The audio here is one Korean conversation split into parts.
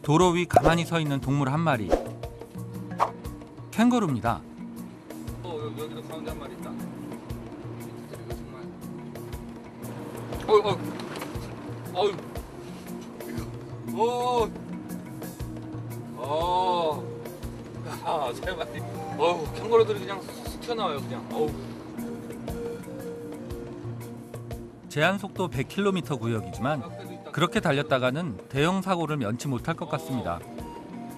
도로 위 가만히 서 있는 동물 한 마리. 캥거루입니다. 여기도 가운데 한 마리 있다. 이거 정말. 세 마리. 캥거루들이 그냥 쑥 튀어나와요, 그냥. 제한 속도 100km 구역이지만 그렇게 달렸다가는 대형 사고를 면치 못할 것 같습니다.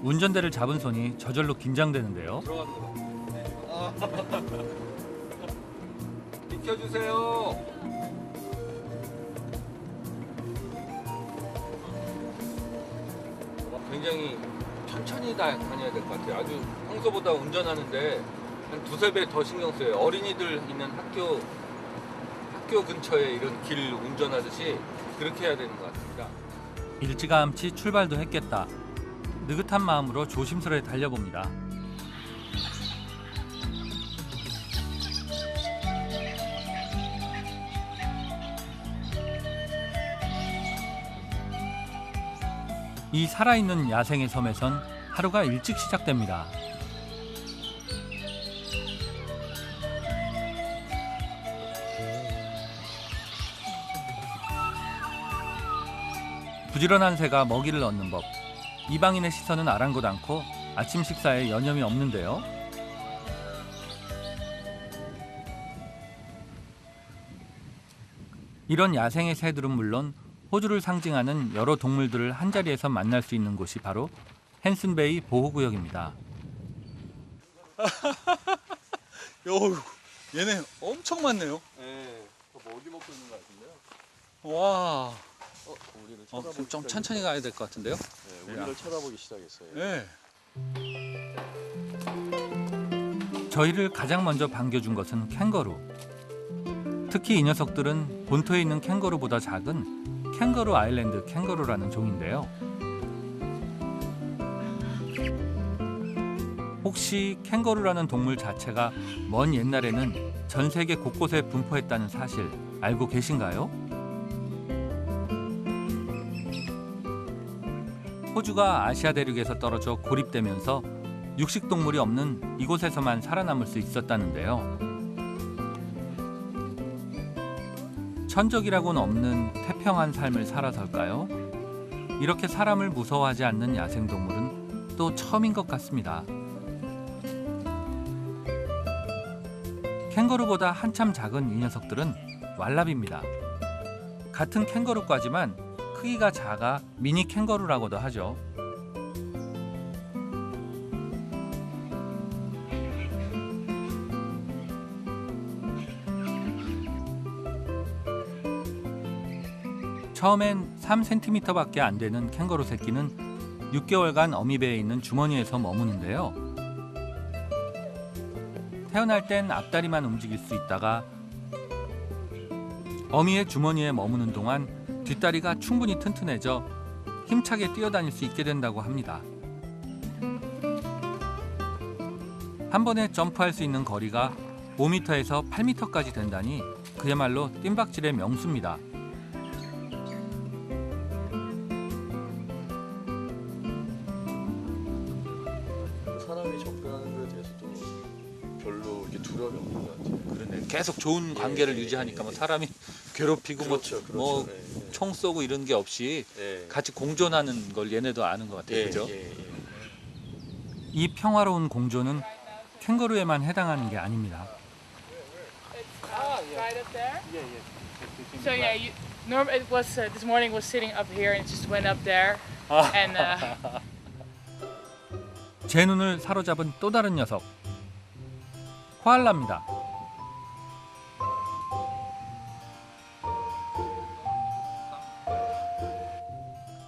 운전대를 잡은 손이 저절로 긴장되는데요. 들어가는 거 봐. 비켜주세요. 굉장히 천천히 다녀야 될 것 같아요. 아주 평소보다 운전하는데 한 두세 배 더 신경 써요. 어린이들 있는 학교 근처에 이런 길 운전하듯이 그렇게 해야 되는 것 같습니다. 일찌감치 출발도 했겠다. 느긋한 마음으로 조심스레 달려봅니다. 이 살아있는 야생의 섬에선 하루가 일찍 시작됩니다. 부지런한 새가 먹이를 얻는 법. 이방인의 시선은 아랑곳 않고 아침 식사에 여념이 없는데요. 이런 야생의 새들은 물론 호주를 상징하는 여러 동물들을 한자리에서 만날 수 있는 곳이 바로 헨슨베이 보호구역입니다. 얘네 엄청 많네요. 네, 먹이 먹고 있는 것 같은데요. 와, 우리를 좀 천천히 가야 될 것 같은데요. 네, 우리를 쳐다보기 시작했어요. 네. 저희를 가장 먼저 반겨준 것은 캥거루. 특히 이 녀석들은 본토에 있는 캥거루보다 작은 캥거루 아일랜드 캥거루라는 종인데요. 혹시 캥거루라는 동물 자체가 먼 옛날에는 전 세계 곳곳에 분포했다는 사실 알고 계신가요? 호주가 아시아 대륙에서 떨어져 고립되면서 육식동물이 없는 이곳에서만 살아남을 수 있었다는데요. 천적이라고는 없는 태평한 삶을 살아설까요? 이렇게 사람을 무서워하지 않는 야생동물은 또 처음인 것 같습니다. 캥거루보다 한참 작은 이 녀석들은 왈라비입니다. 같은 캥거루과지만 크기가 작아 미니 캥거루라고도 하죠. 처음엔 3cm밖에 안 되는 캥거루 새끼는 6개월간 어미배에 있는 주머니에서 머무는데요. 태어날 땐 앞다리만 움직일 수 있다가 어미의 주머니에 머무는 동안 뒷다리가 충분히 튼튼해져 힘차게 뛰어다닐 수 있게 된다고 합니다. 한 번에 점프할 수 있는 거리가 5m에서 8m까지 된다니 그야말로 뜀박질의 명수입니다. 사람이 접근하는 거에 대해서도 별로 이렇게 두려움이 없는 것 같아요. 그러네. 계속 좋은 관계를 유지하니까 뭐 사람이 괴롭히고 그렇죠, 뭐 네, 네. 총 쏘고 이런 게 없이 네. 같이 공존하는 걸 얘네도 아는 것 같아요. 그죠? 이 평화로운 공존은 캥거루에만 해당하는 게 아닙니다. Right up there? So yeah, it was this morning was sitting up here and it just went up there. And 제 눈을 사로잡은 또 다른 녀석. 코알라입니다.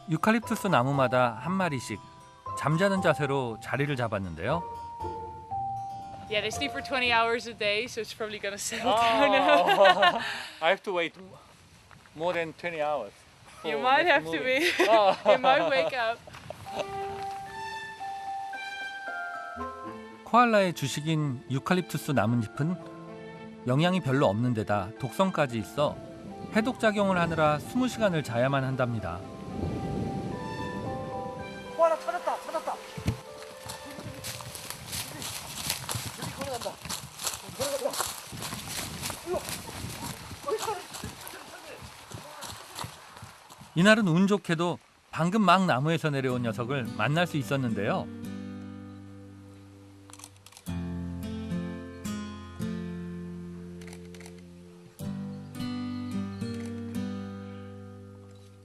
유칼립투스 나무마다 한 마리씩 잠자는 자세로 자리를 잡았는데요. yeah, they sleep for 20 hours a day, so it's probably gonna settle down now. I have to wait more than 20 hours. You might have to be. You might wake up. 코알라의 주식인 유칼립투스 나뭇잎은 영양이 별로 없는 데다 독성까지 있어 해독작용을 하느라 20시간을 자야만 한답니다. 코알라 이날은 운 좋게도 방금 막 나무에서 내려온 녀석을 만날 수 있었는데요.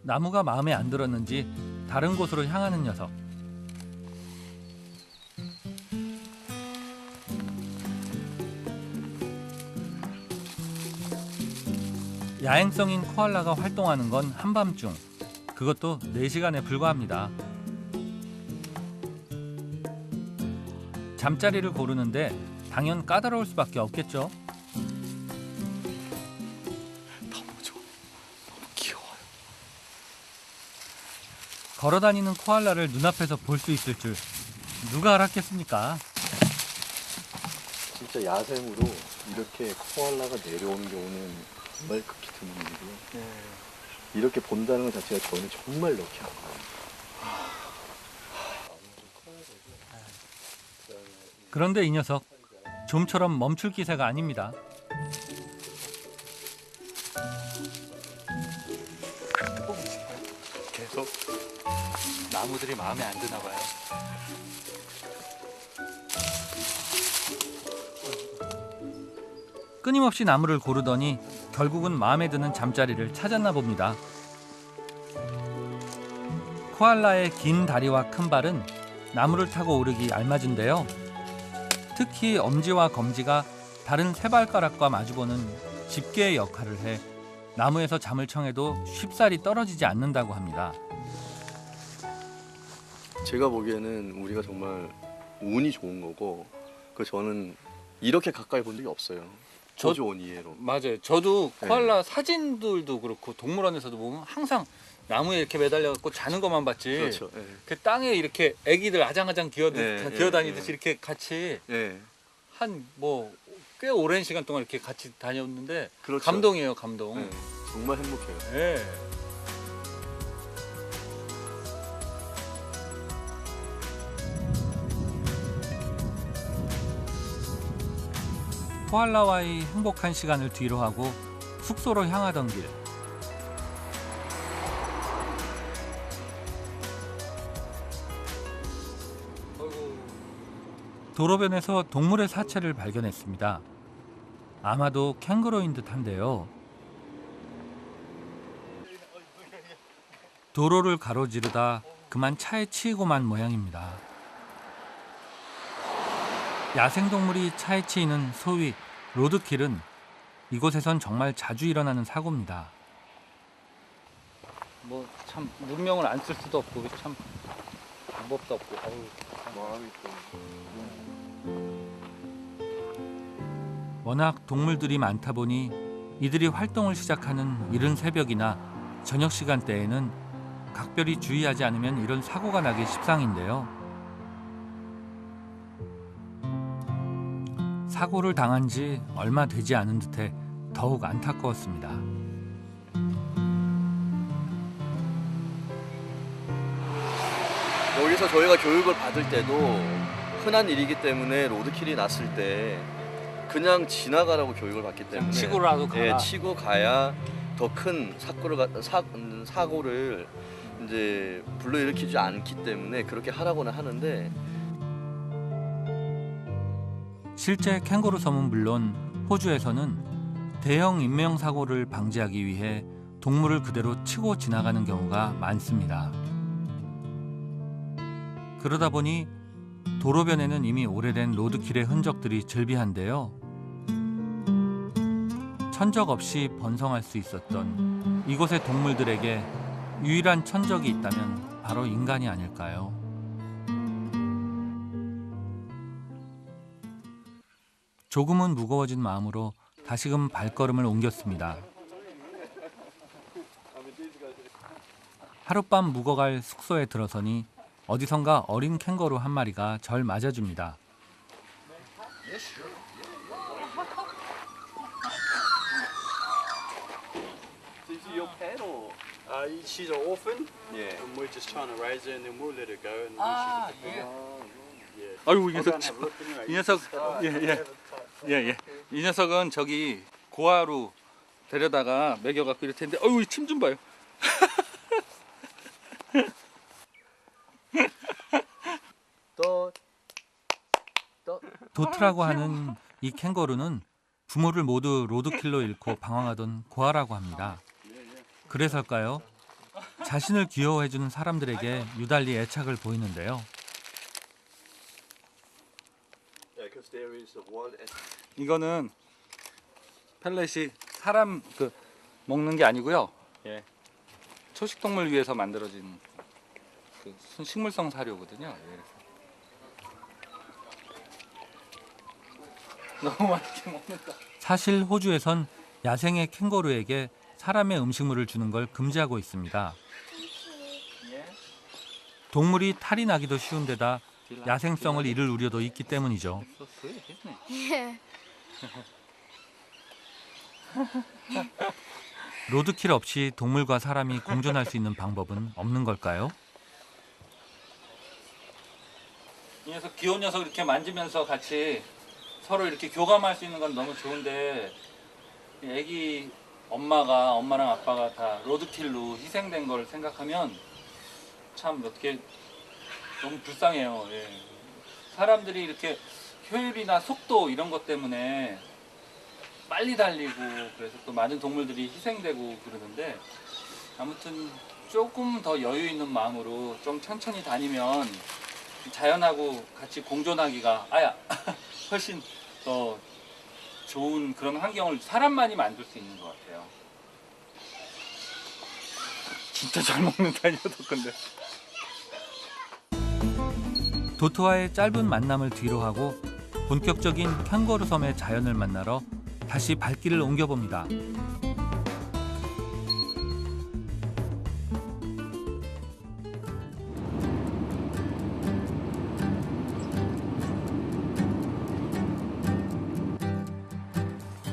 나무가 마음에 안 들었는지 다른 곳으로 향하는 녀석. 야행성인 코알라가 활동하는 건 한밤중. 그것도 4시간에 불과합니다. 잠자리를 고르는데 당연 까다로울 수밖에 없겠죠. 너무 좋아. 너무 귀여워요. 걸어다니는 코알라를 눈앞에서 볼 수 있을 줄 누가 알았겠습니까? 진짜 야생으로 이렇게 코알라가 내려오는 경우는 정말 극히 드문 일이고요. 이렇게 본다는 것 자체가 저는 정말 럭키한 거예요. 그런데 이 녀석 좀처럼 멈출 기세가 아닙니다. 계속 나무들이 마음에 안 드나 봐요. 끊임없이 나무를 고르더니 결국은 마음에 드는 잠자리를 찾았나 봅니다. 코알라의 긴 다리와 큰 발은 나무를 타고 오르기 알맞은데요. 특히 엄지와 검지가 다른 세 발가락과 마주보는 집게의 역할을 해 나무에서 잠을 청해도 쉽사리 떨어지지 않는다고 합니다. 제가 보기에는 우리가 정말 운이 좋은 거고, 저는 이렇게 가까이 본 적이 없어요. 저주 온 이해로. 맞아요. 저도 네. 코알라 사진들도 그렇고 동물원에서도 보면 항상 나무에 이렇게 매달려 갖고 자는 것만 봤지. 그렇죠. 예. 그 땅에 이렇게 애기들 아장아장 기어다니듯이 예. 이렇게 같이 예. 한 뭐 꽤 오랜 시간 동안 이렇게 같이 다녔는데 그렇죠. 감동이에요, 감동. 예. 정말 행복해요. 예. 코알라와의 행복한 시간을 뒤로하고 숙소로 향하던 길. 도로변에서 동물의 사체를 발견했습니다. 아마도 캥거루인 듯한데요. 도로를 가로지르다 그만 차에 치이고만 모양입니다. 야생동물이 차에 치이는 소위 로드킬은 이곳에선 정말 자주 일어나는 사고입니다. 뭐 참 문명을 안 쓸 수도 없고 참 방법도 없고. 아유, 마음이 또. 워낙 동물들이 많다 보니 이들이 활동을 시작하는 이른 새벽이나 저녁 시간대에는 각별히 주의하지 않으면 이런 사고가 나기 십상인데요. 사고를 당한 지 얼마 되지 않은 듯해 더욱 안타까웠습니다. 여기서 저희가 교육을 받을 때도 흔한 일이기 때문에 로드킬이 났을 때 그냥 지나가라고 교육을 받기 때문에 치고라도 가라. 예, 치고 가야 더 큰 사고를 이제 불러일으키지 않기 때문에 그렇게 하라고는 하는데, 실제 캥거루 섬은 물론 호주에서는 대형 인명사고를 방지하기 위해 동물을 그대로 치고 지나가는 경우가 많습니다. 그러다 보니 도로변에는 이미 오래된 로드킬의 흔적들이 즐비한데요. 천적 없이 번성할 수 있었던 이곳의 동물들에게 유일한 천적이 있다면 바로 인간이 아닐까요? 조금은 무거워진 마음으로 다시금 발걸음을 옮겼습니다. 하룻밤 묵어갈 숙소에 들어서니 어디선가 어린 캥거루 한 마리가 절 맞아줍니다. This is your pet or She's an orphan, 예. and we're just trying to raise her, and then we'll let her go. And 아, then 예. yeah. 아이고 이 I'll 녀석 go and have a look anyway. 이 녀석 예예 이 녀석은 저기 고아로 데려다가 먹여갖고 이럴 텐데 어우 침 좀 봐요. 또 도트라고 하는 이 캥거루는 부모를 모두 로드킬로 잃고 방황하던 고아라고 합니다. 그래서일까요? 자신을 귀여워해주는 사람들에게 유달리 애착을 보이는데요. 이거는 펠렛이 사람 그 먹는 게 아니고요. 예. 초식동물 위해서 만들어진 그 식물성 사료거든요. 예. 너무 맛있게 먹는다. 사실 호주에선 야생의 캥거루에게 사람의 음식물을 주는 걸 금지하고 있습니다. 동물이 탈이 나기도 쉬운 데다 야생성을 잃을 우려도 있기 때문이죠. 로드킬 없이 동물과 사람이 공존할 수 있는 방법은 없는 걸까요? 이 녀석 귀여운 녀석 이렇게 만지면서 같이 서로 이렇게 교감할 수 있는 건 너무 좋은데 이 애기 엄마랑 아빠가 다 로드킬로 희생된 걸 생각하면 참 어떻게 너무 불쌍해요. 예. 사람들이 이렇게 효율이나 속도 이런 것 때문에 빨리 달리고 그래서 또 많은 동물들이 희생되고 그러는데 아무튼 조금 더 여유 있는 마음으로 좀 천천히 다니면 자연하고 같이 공존하기가 훨씬 더 좋은 그런 환경을 사람만이 만들 수 있는 것 같아요. 진짜 잘 먹는다 이 녀석 근데. 도트와의 짧은 만남을 뒤로 하고 본격적인 캥거루 섬의 자연을 만나러 다시 발길을 옮겨봅니다.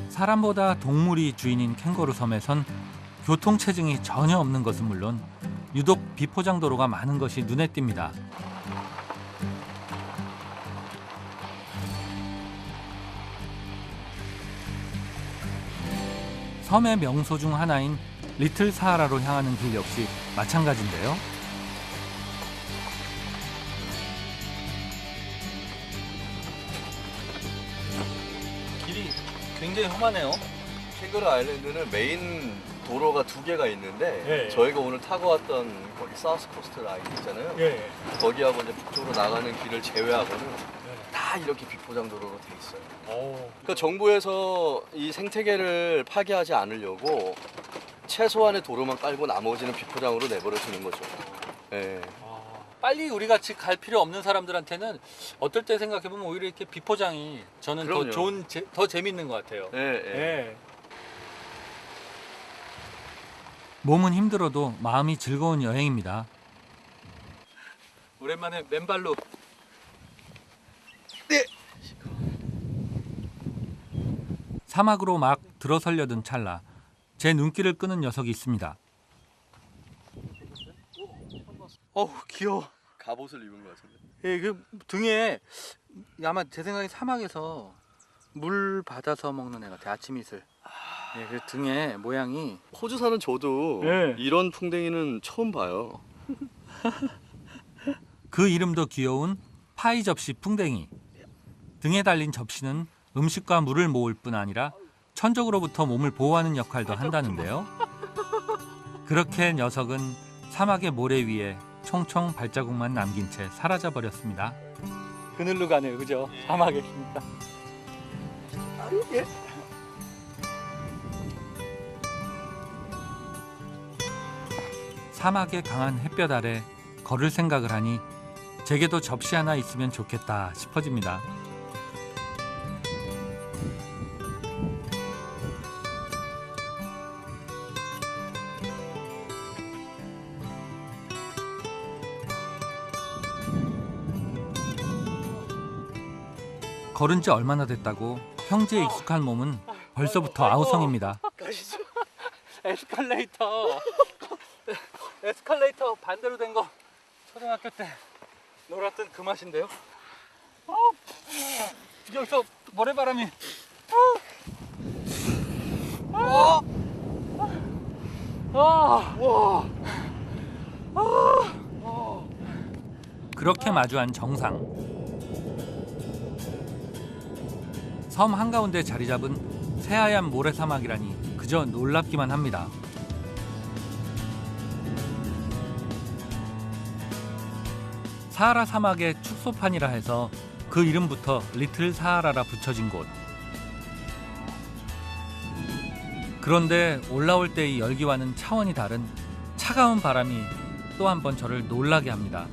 사람보다 동물이 주인인 캥거루 섬에선 교통체증이 전혀 없는 것은 물론 유독 비포장 도로가 많은 것이 눈에 띕니다. 섬의 명소 중 하나인 리틀 사하라로 향하는 길 역시 마찬가지인데요. 길이 굉장히 험하네요. 캥거루 아일랜드는 메인 도로가 2개가 있는데 예. 저희가 오늘 타고 왔던 거기 사우스 코스트 라인 있잖아요. 예. 거기하고 이제 북쪽으로 나가는 길을 제외하고는 다 이렇게 비포장 도로로 돼 있어요. 그러니까 정부에서 이 생태계를 파괴하지 않으려고 최소한의 도로만 깔고 나머지는 비포장으로 내버려 두는 거죠. 예. 빨리 우리 같이 갈 필요 없는 사람들한테는 어떨 때 생각해 보면 오히려 이렇게 비포장이 저는 그럼요. 더 좋은 더 재밌는 것 같아요. 예, 예. 몸은 힘들어도 마음이 즐거운 여행입니다. 오랜만에 맨발로. 사막으로 막 들어서려던 찰나 제 눈길을 끄는 녀석이 있습니다. 어우 귀여워. 갑옷을 입은 것 같은데. 예, 그 등에 아마 제 생각에 사막에서 물 받아서 먹는 애 같아. 아침 이슬. 예, 그 등에 모양이 호주 사는 저도 예. 이런 풍뎅이는 처음 봐요. 그 이름도 귀여운 파이 접시 풍뎅이. 등에 달린 접시는 음식과 물을 모을 뿐 아니라 천적으로부터 몸을 보호하는 역할도 한다는데요. 그렇게 녀석은 사막의 모래 위에 총총 발자국만 남긴 채 사라져 버렸습니다. 그늘로 가네요, 그죠? 사막에 있으니까. 사막의 강한 햇볕 아래 걸을 생각을 하니 제게도 접시 하나 있으면 좋겠다 싶어집니다. 걸은 지 얼마나 됐다고 평지에 익숙한 몸은 벌써부터 아우성입니다. 에스컬레이터. 에스컬레이터 반대로 된 거 초등학교 때 놀았던 그 맛인데요. 여기서 모래바람이 그렇게 마주한 정상. 섬 한가운데 자리 잡은 새하얀 모래사막이라니 그저 놀랍기만 합니다. 사하라 사막의 축소판이라 해서 그 이름부터 리틀 사하라라 붙여진 곳. 그런데 올라올 때의 열기와는 차원이 다른 차가운 바람이 또 한 번 저를 놀라게 합니다.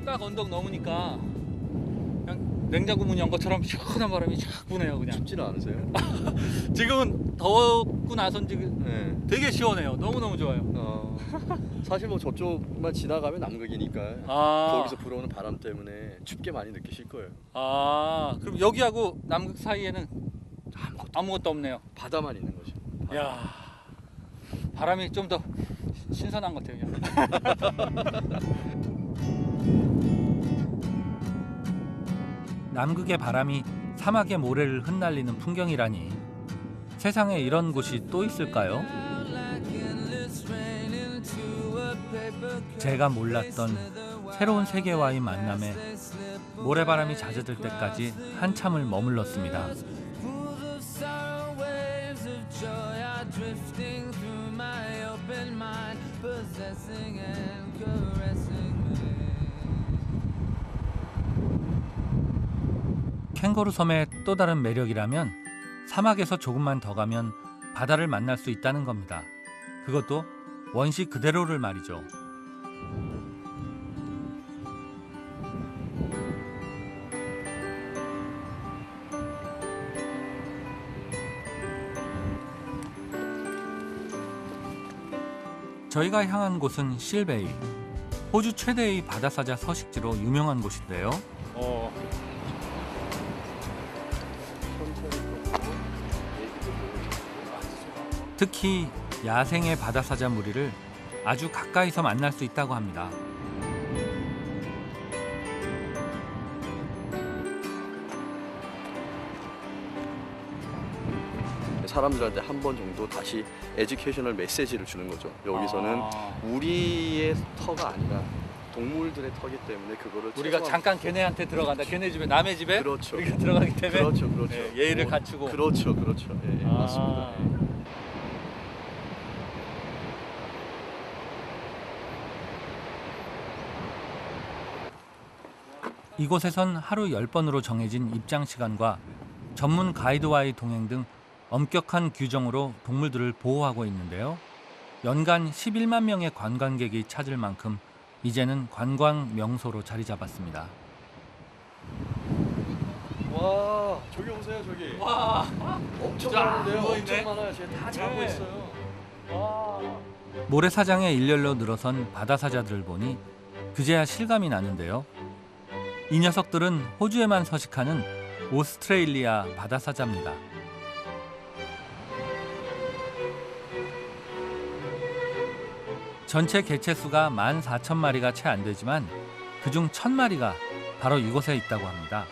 딱 언덕 넘으니까 그냥 냉장고 문 연 것처럼 시원한 바람이 쫙 부네요. 그냥 춥지는 않으세요? 지금은 덥고 나선지 네. 되게 시원해요. 너무너무 좋아요. 사실 뭐 저쪽만 지나가면 남극이니까 거기서 불어오는 바람 때문에 춥게 많이 느끼실 거예요. 그럼 여기하고 남극 사이에는 아무것도 없네요. 바다만 있는 거죠. 야, 바람이 좀 더 신선한 것 같아요. 그냥. 남극의 바람이 사막의 모래를 흩날리는 풍경이라니 세상에 이런 곳이 또 있을까요? 제가 몰랐던 새로운 세계와의 만남에 모래바람이 잦아들 때까지 한참을 머물렀습니다. 캥거루 섬의 또 다른 매력이라면 사막에서 조금만 더 가면 바다를 만날 수 있다는 겁니다. 그것도 원시 그대로를 말이죠. 저희가 향한 곳은 실베이. 호주 최대의 바다사자 서식지로 유명한 곳인데요. 특히 야생의 바다사자 무리를 아주 가까이서 만날 수 있다고 합니다. 사람들한테 한 번 정도 다시 에듀케이셔널 메시지를 주는 거죠. 여기서는 우리의 터가 아니라 동물들의 터기 때문에 그거를 우리가 잠깐 걔네한테 들어간다. 걔네 집에 남의 집에 그렇죠. 우리가 들어가기 때문에 그렇죠. 네, 예의를 갖추고 그렇죠. 예, 맞습니다. 예. 이곳에선 하루 10번으로 정해진 입장 시간과 전문 가이드와의 동행 등 엄격한 규정으로 동물들을 보호하고 있는데요. 연간 11만 명의 관광객이 찾을 만큼 이제는 관광 명소로 자리 잡았습니다. 와, 저기 보세요, 저기. 와, 엄청 야, 많은데요. 누워 엄청 있네. 많아요. 제가 다 자고 네. 있어요. 와. 모래사장에 일렬로 늘어선 바다사자들을 보니 그제야 실감이 나는데요. 이 녀석들은 호주에만 서식하는 오스트레일리아 바다사자입니다. 전체 개체수가 14,000마리가 채 안 되지만 그중 1,000마리가 바로 이곳에 있다고 합니다.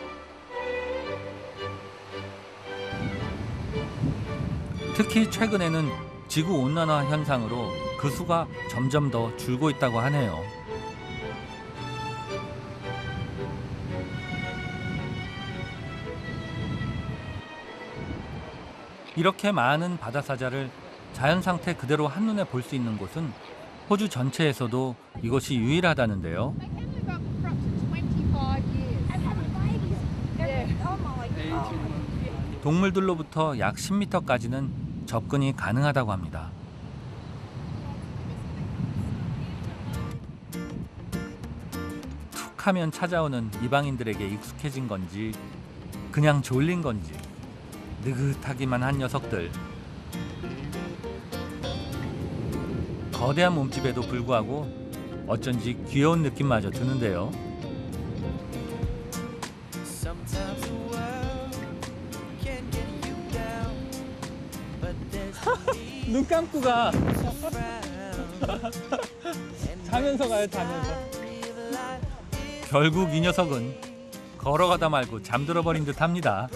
특히 최근에는 지구온난화 현상으로 그 수가 점점 더 줄고 있다고 하네요. 이렇게 많은 바다사자를 자연 상태 그대로 한눈에 볼 수 있는 곳은 호주 전체에서도 이곳이 유일하다는데요. 동물들로부터 약 10m까지는 접근이 가능하다고 합니다. 툭 하면 찾아오는 이방인들에게 익숙해진 건지 그냥 졸린 건지 느긋하기만 한 녀석들. 거대한 몸집에도 불구하고 어쩐지 귀여운 느낌마저 드는데요. 눈 감고 가. 자면서 가요, 자면서. 결국 이 녀석은 걸어가다 말고 잠들어 버린 듯합니다.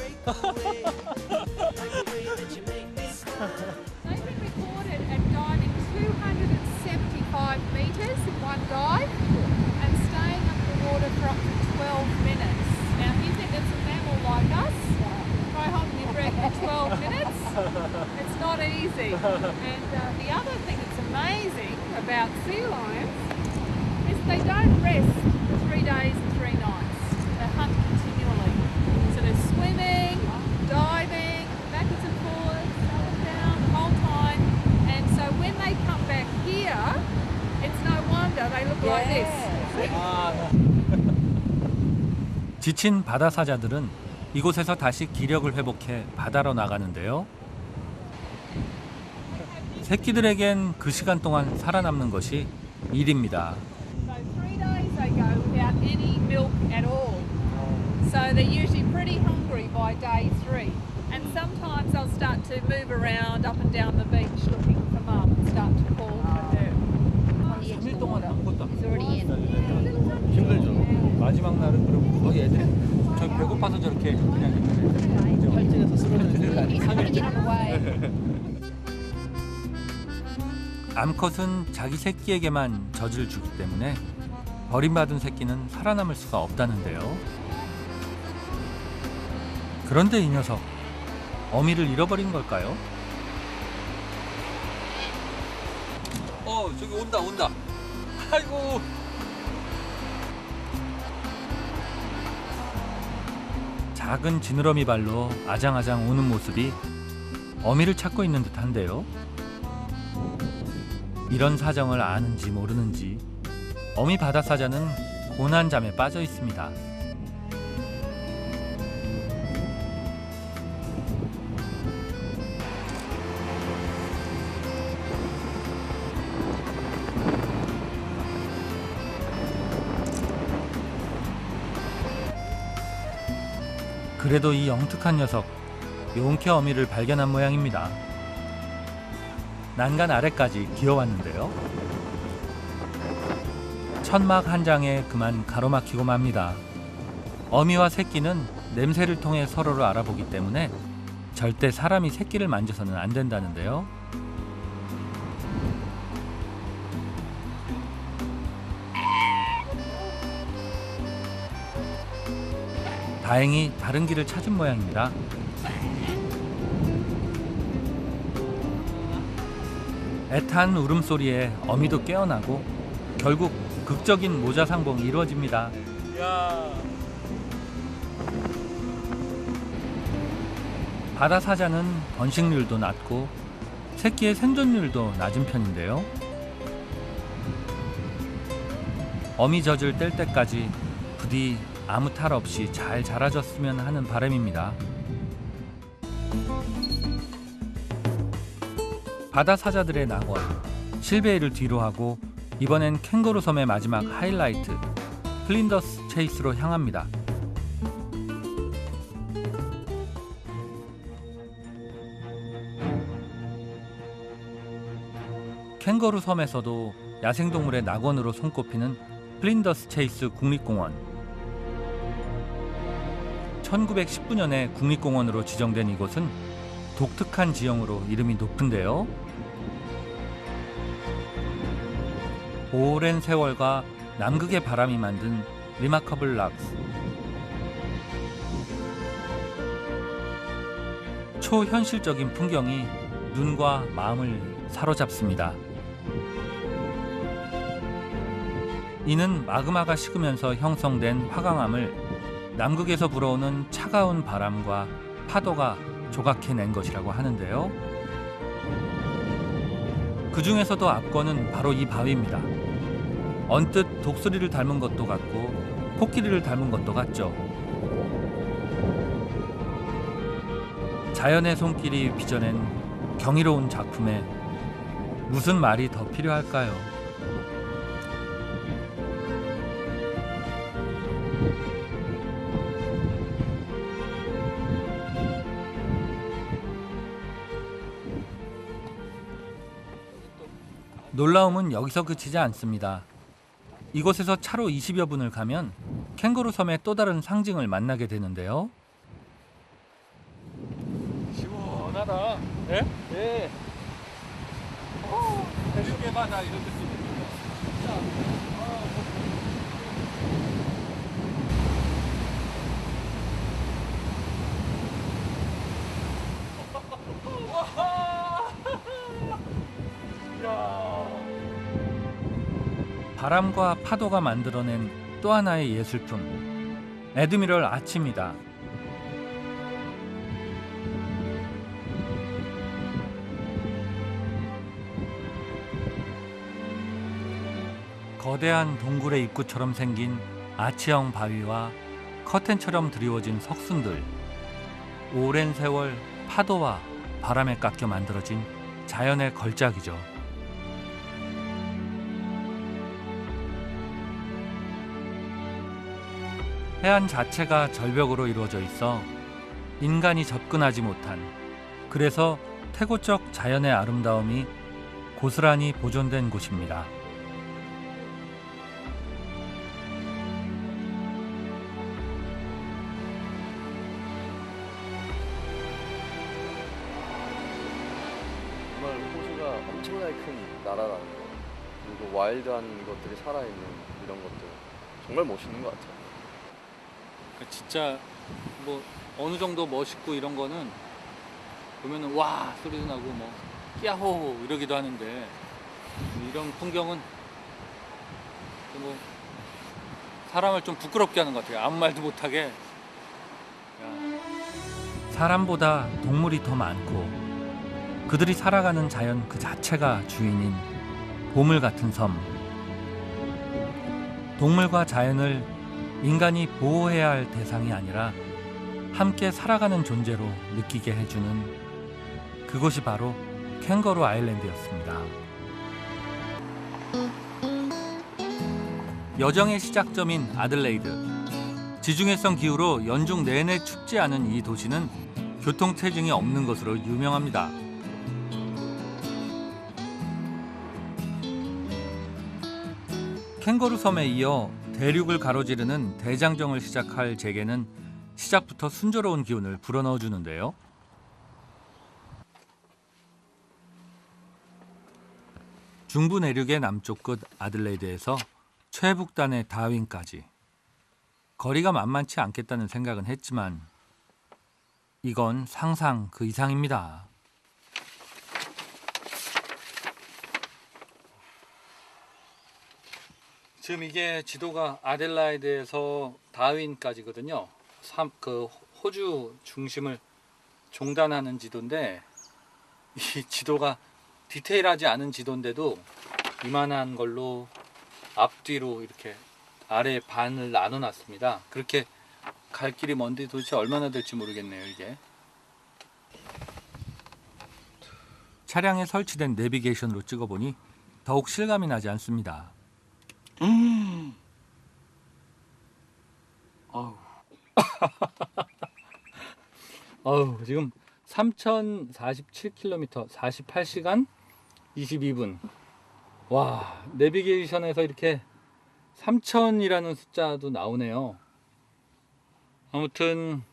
They've been recorded at diving 275 metres in one dive and staying underwater for up to 12 minutes. Now, if you think it's a mammal like us, try holding your breath for 12 minutes. It's not easy. And the other thing that's amazing about sea lions is they don't rest for 3 days and 3 nights. They hunt continually. So they're swimming, diving, backwards and forwards, up and down the whole time. And so when they come back here, it's no wonder they look like this. 지친 바다 사자들은 이곳에서 다시 기력을 회복해 바다로 나가는데요. 새끼들에겐 그 시간 동안 살아남는 것이 일입니다. So 3 days they go without any milk at all. So they're usually pretty hungry by day 3. And sometimes they'll start to move around up and down the beach looking for mum and start to call for her. 3일 동안 아무것도 안 먹고 힘들죠. 마지막 날은 그럼 거의 애들이 저 배고파서 저렇게 그냥 있는 팔찌에서 쓰러지는 암컷은 자기 새끼에게만 젖을 주기 때문에 버림받은 새끼는 살아남을 수가 없다는데요. 그런데 이 녀석 어미를 잃어버린 걸까요? 저기 온다. 아이고. 작은 지느러미 발로 아장아장 오는 모습이 어미를 찾고 있는 듯한데요. 이런 사정을 아는지 모르는지 어미 바다 사자는 고난잠에 빠져 있습니다. 그래도 이 영특한 녀석 용케 어미를 발견한 모양입니다. 난간 아래까지 기어왔는데요. 천막 한 장에 그만 가로막히고 맙니다. 어미와 새끼는 냄새를 통해 서로를 알아보기 때문에 절대 사람이 새끼를 만져서는 안 된다는데요. 다행히 다른 길을 찾은 모양입니다. 애탄 울음소리에 어미도 깨어나고 결국 극적인 모자상봉이 이루어집니다. 바다 사자는 번식률도 낮고 새끼의 생존율도 낮은 편인데요. 어미 젖을 뗄 때까지 부디 아무 탈 없이 잘 자라줬으면 하는 바람입니다. 바다 사자들의 낙원 실베이를 뒤로 하고 이번엔 캥거루 섬의 마지막 하이라이트 플린더스 체이스로 향합니다. 캥거루 섬에서도 야생동물의 낙원으로 손꼽히는 플린더스 체이스 국립공원. 1919년에 국립공원으로 지정된 이곳은 독특한 지형으로 이름이 높은데요. 오랜 세월과 남극의 바람이 만든 리마커블 락스. 초현실적인 풍경이 눈과 마음을 사로잡습니다. 이는 마그마가 식으면서 형성된 화강암을 남극에서 불어오는 차가운 바람과 파도가 조각해낸 것이라고 하는데요. 그 중에서도 압권은 바로 이 바위입니다. 언뜻 독수리를 닮은 것도 같고 코끼리를 닮은 것도 같죠. 자연의 손길이 빚어낸 경이로운 작품에 무슨 말이 더 필요할까요? 놀라움은 여기서 그치지 않습니다. 이곳에서 차로 20여 분을 가면 캥거루 섬의 또 다른 상징을 만나게 되는데요. 시원하다. 예? 예. 대륙의 바다 이런 느낌이 바람과 파도가 만들어낸 또 하나의 예술품, 에드미럴 아치입니다. 거대한 동굴의 입구처럼 생긴 아치형 바위와 커튼처럼 드리워진 석순들, 오랜 세월 파도와 바람에 깎여 만들어진 자연의 걸작이죠. 해안 자체가 절벽으로 이루어져 있어 인간이 접근하지 못한, 그래서 태고적 자연의 아름다움이 고스란히 보존된 곳입니다. 정말 호주가 엄청나게 큰 나라라는 거, 그리고 와일드한 것들이 살아있는 이런 것들 정말 멋있는 것 같아요. 진짜 뭐 어느 정도 멋있고 이런 거는 보면은 와 소리도 나고 뭐 야호 이러기도 하는데, 이런 풍경은 뭐 사람을 좀 부끄럽게 하는 것 같아요. 아무 말도 못하게. 사람보다 동물이 더 많고 그들이 살아가는 자연 그 자체가 주인인 보물 같은 섬. 동물과 자연을 인간이 보호해야 할 대상이 아니라 함께 살아가는 존재로 느끼게 해주는 그곳이 바로 캥거루 아일랜드였습니다. 여정의 시작점인 아들레이드. 지중해성 기후로 연중 내내 춥지 않은 이 도시는 교통체증이 없는 것으로 유명합니다. 캥거루 섬에 이어 대륙을 가로지르는 대장정을 시작할 제게는 시작부터 순조로운 기운을 불어넣어 주는데요. 중부 내륙의 남쪽 끝 아들레이드에서 최북단의 다윈까지. 거리가 만만치 않겠다는 생각은 했지만 이건 상상 그 이상입니다. 지금 이게 지도가 아델라이드에서 다윈까지거든요. 그 호주 중심을 종단하는 지도인데, 이 지도가 디테일하지 않은 지도인데도 이만한 걸로 앞뒤로 이렇게 아래 반을 나눠 놨습니다. 그렇게 갈 길이 먼데 도대체 얼마나 될지 모르겠네요, 이게. 차량에 설치된 내비게이션으로 찍어보니 더욱 실감이 나지 않습니다. 지금 3,047km 48시간 22분. 와, 내비게이션에서 이렇게 3,000이라는 숫자도 나오네요. 아무튼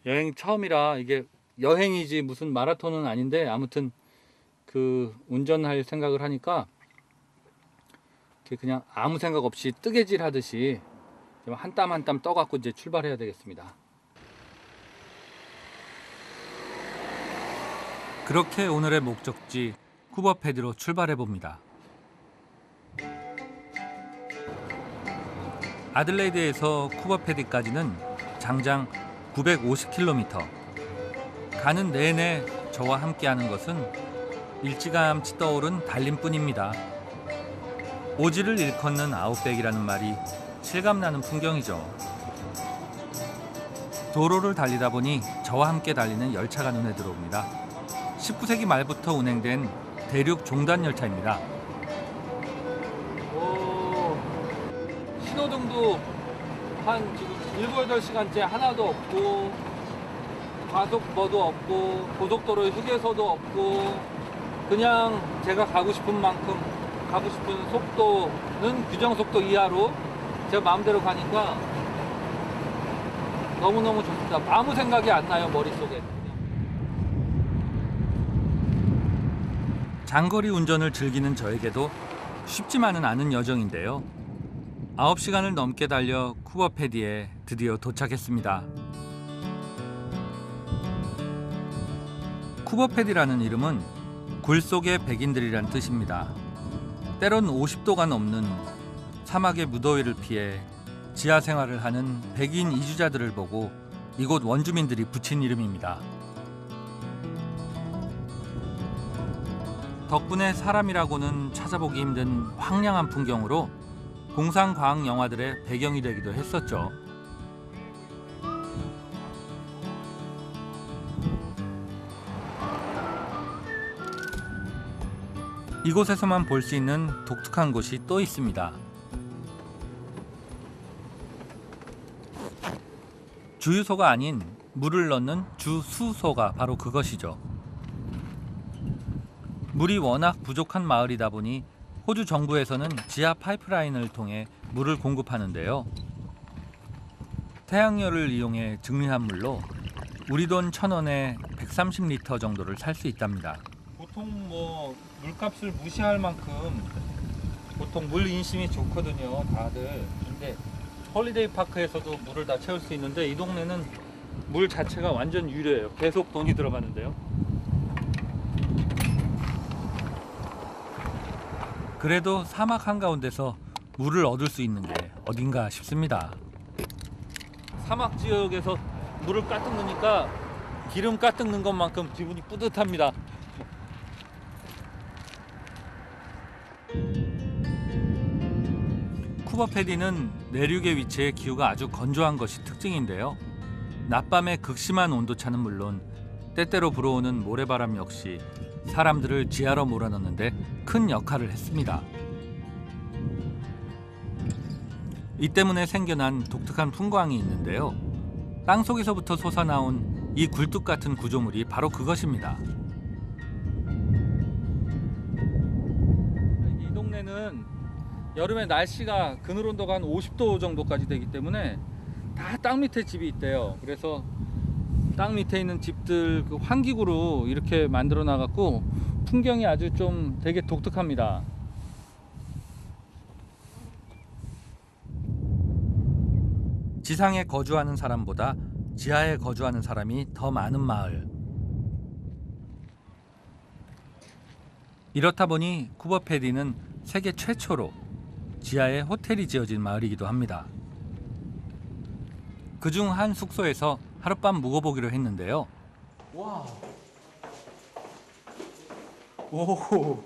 여행 처음이라 이게 여행이지 무슨 마라톤은 아닌데, 아무튼 그 운전할 생각을 하니까 그냥 아무 생각 없이 뜨개질 하듯이 한 땀 한 땀 떠갖고 이제 출발해야 되겠습니다. 그렇게 오늘의 목적지 쿠버패디로 출발해 봅니다. 아들레이드에서 쿠버패디까지는 장장 950km. 가는 내내 저와 함께하는 것은 일찌감치 떠오른 달림뿐입니다. 오지를 일컫는 아웃백이라는 말이 실감나는 풍경이죠. 도로를 달리다 보니 저와 함께 달리는 열차가 눈에 들어옵니다. 19세기 말부터 운행된 대륙 종단 열차입니다. 신호등도 한 지금 7, 8시간째 하나도 없고, 과속버도 없고, 고속도로에 휴게소도 없고, 그냥 제가 가고 싶은 만큼 가고 싶은 속도는 규정 속도 이하로 제 마음대로 가니까 너무너무 좋습니다. 아무 생각이 안 나요, 머릿속에. 장거리 운전을 즐기는 저에게도 쉽지만은 않은 여정인데요. 9시간을 넘게 달려 쿠버패디에 드디어 도착했습니다. 쿠버패디라는 이름은 굴 속의 백인들이란 뜻입니다. 때론 50도가 넘는 사막의 무더위를 피해 지하 생활을 하는 백인 이주자들을 보고 이곳 원주민들이 붙인 이름입니다. 덕분에 사람이라고는 찾아보기 힘든 황량한 풍경으로 공상과학 영화들의 배경이 되기도 했었죠. 이곳에서만 볼 수 있는 독특한 곳이 또 있습니다. 주유소가 아닌 물을 넣는 주수소가 바로 그것이죠. 물이 워낙 부족한 마을이다 보니 호주 정부에서는 지하 파이프라인을 통해 물을 공급하는데요. 태양열을 이용해 증류한 물로 우리 돈 1,000원에 130리터 정도를 살 수 있답니다. 보통 뭐 물값을 무시할 만큼 보통 물 인심이 좋거든요, 다들. 근데 홀리데이 파크에서도 물을 다 채울 수 있는데 이 동네는 물 자체가 완전 유료예요. 계속 돈이 들어가는데요. 그래도 사막 한가운데서 물을 얻을 수 있는 게 어딘가 싶습니다. 사막 지역에서 물을 가득 넣으니까 기름 가득 넣은 것만큼 기분이 뿌듯합니다. 쿠버패디는 내륙에 위치해 기후가 아주 건조한 것이 특징인데요. 낮밤의 극심한 온도차는 물론 때때로 불어오는 모래바람 역시 사람들을 지하로 몰아넣는데 큰 역할을 했습니다. 이 때문에 생겨난 독특한 풍광이 있는데요. 땅속에서부터 솟아나온 이 굴뚝 같은 구조물이 바로 그것입니다. 이 동네는 여름에 날씨가 그늘 온도가 한 50도 정도까지 되기 때문에 다 땅 밑에 집이 있대요. 그래서 땅 밑에 있는 집들 그 환기구로 이렇게 만들어 놔갖고 풍경이 아주 좀 되게 독특합니다. 지상에 거주하는 사람보다 지하에 거주하는 사람이 더 많은 마을. 이렇다 보니 쿠버패디는 세계 최초로 지하에 호텔이 지어진 마을이기도 합니다. 그중 한 숙소에서 하룻밤 묵어보기로 했는데요. 와. 오.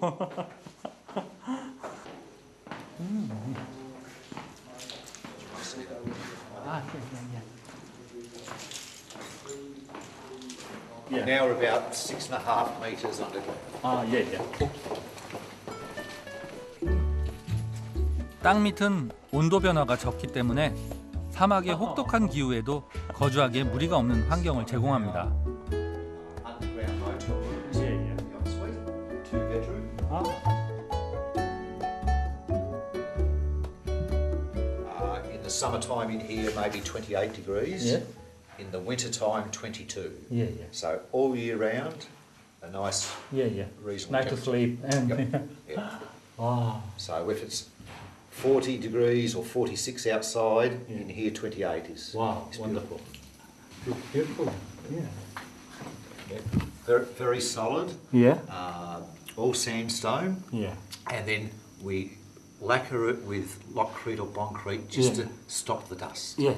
Now we're about 6.5 metres underground. 아, 예, 예. 땅 밑은 온도 변화가 적기 때문에 사막의 혹독한 기후에도 거주하기에 무리가 없는 환경을 제공합니다. Underground hotel rooms. 예, 예. The ensuite, 2 bedroom. 아. In the summertime in here, maybe 28 degrees. Yeah. In the wintertime, 22. 예, 예. So all year round, a nice, 예, 예. reasonable Night to temperature. sleep. And Yep. Yeah. 와. So if it's 40 degrees or 46 outside, Yeah. in here 28 is. Wow, is wonderful. Beautiful. Yeah. beautiful. Very, very solid. Yeah. All sandstone, Yeah. and then we lacquer it with lockrete or boncrete just Yeah. to stop the dust. 예.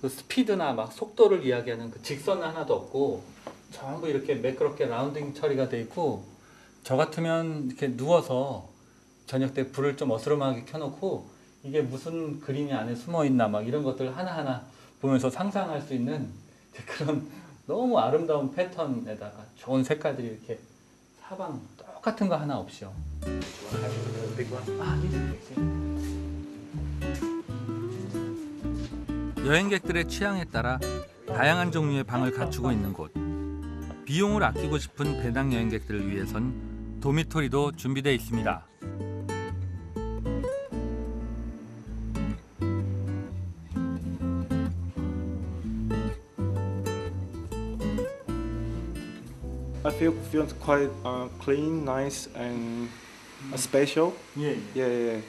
그 스피드나 막 속도를 이야기하는 그 직선은 하나도 없고 전부 이렇게 매끄럽게 라운딩 처리가 돼 있고 저 같으면 이렇게 누워서 저녁 때 불을 좀 어스름하게 켜놓고 이게 무슨 그림이 안에 숨어 있나 막 이런 것들 하나하나 보면서 상상할 수 있는 그런 너무 아름다운 패턴에다가 좋은 색깔들이 이렇게 사방 똑같은 거 하나 없이요. 아, 여행객들의 취향에 따라 다양한 종류의 방을 갖추고 있는 곳. 비용을 아끼고 싶은 배낭 여행객들을 위해선 도미토리도 준비되어 있습니다. I feel quite clean, nice, and special. Yeah.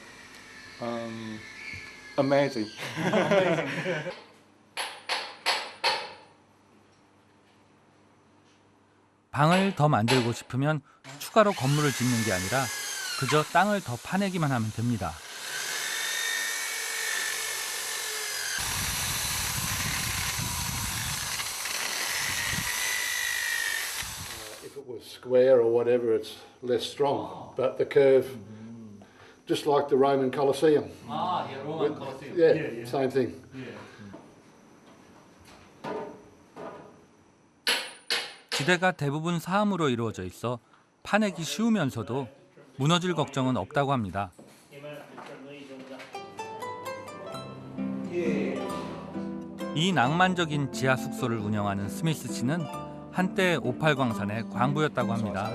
Amazing. 방을 더 만들고 싶으면 추가로 건물을 짓는 게 아니라 그저 땅을 더 파내기만 하면 됩니다. If it was square or whatever, it's less strong. But the curve, just like the Roman Colosseum. 예, 로만 콜로세움. Yeah, same thing. 지대가 대부분 사암으로 이루어져 있어 파내기 쉬우면서도 무너질 걱정은 없다고 합니다. 이 낭만적인 지하 숙소를 운영하는 스미스 씨는 한때 오팔 광산의 광부였다고 합니다.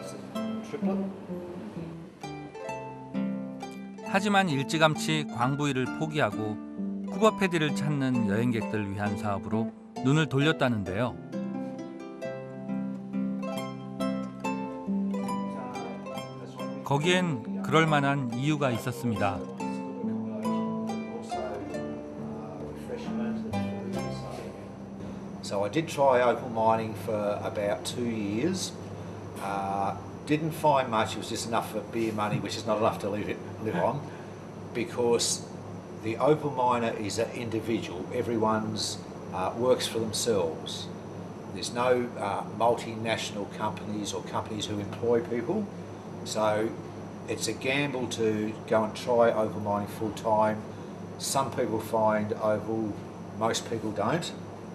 하지만 일찌감치 광부 일을 포기하고 쿠버 패디를 찾는 여행객들을 위한 사업으로 눈을 돌렸다는데요. 거기엔 그럴 만한 이유가 있었습니다. So I did try opal mining for about 2 years. Didn't find much. It was just enough for beer money, which is not enough to live on, because the opal miner is an individual. Everyone's works for themselves. There's no multinational companies or companies who employ people. So it's a gamble to go and try opal mining full time. Some people find opal, most people don't.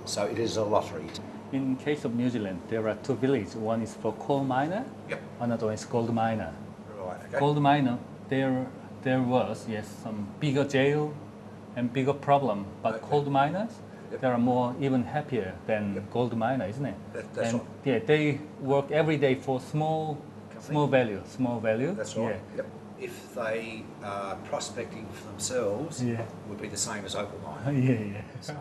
So it is a lottery. In case of New Zealand, there are 2 villages. One is for coal miner. Yep. Another one is gold miner. Right. Okay. Gold miner, there was some bigger jail and bigger problem. But coal miners, they are more even happier than gold miner, isn't it? That's and right. yeah, they work every day for small value. That's right. Yep. If they are prospecting for themselves, would be the same as opal mining. So,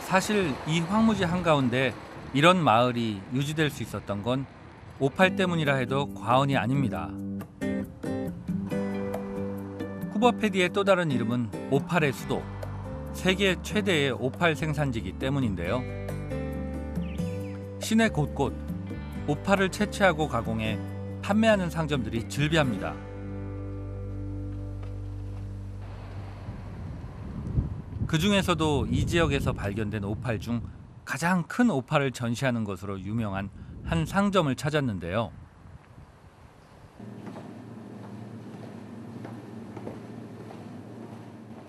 사실 이 황무지 한가운데 이런 마을이 유지될 수 있었던 건 오팔 때문이라 해도 과언이 아닙니다. 쿠버 패디의 또 다른 이름은 오팔의 수도, 세계 최대의 오팔 생산지기 때문인데요. 시내 곳곳 오팔을 채취하고 가공해 판매하는 상점들이 즐비합니다. 그 중에서도 이 지역에서 발견된 오팔 중 가장 큰 오팔을 전시하는 것으로 유명한 한 상점을 찾았는데요.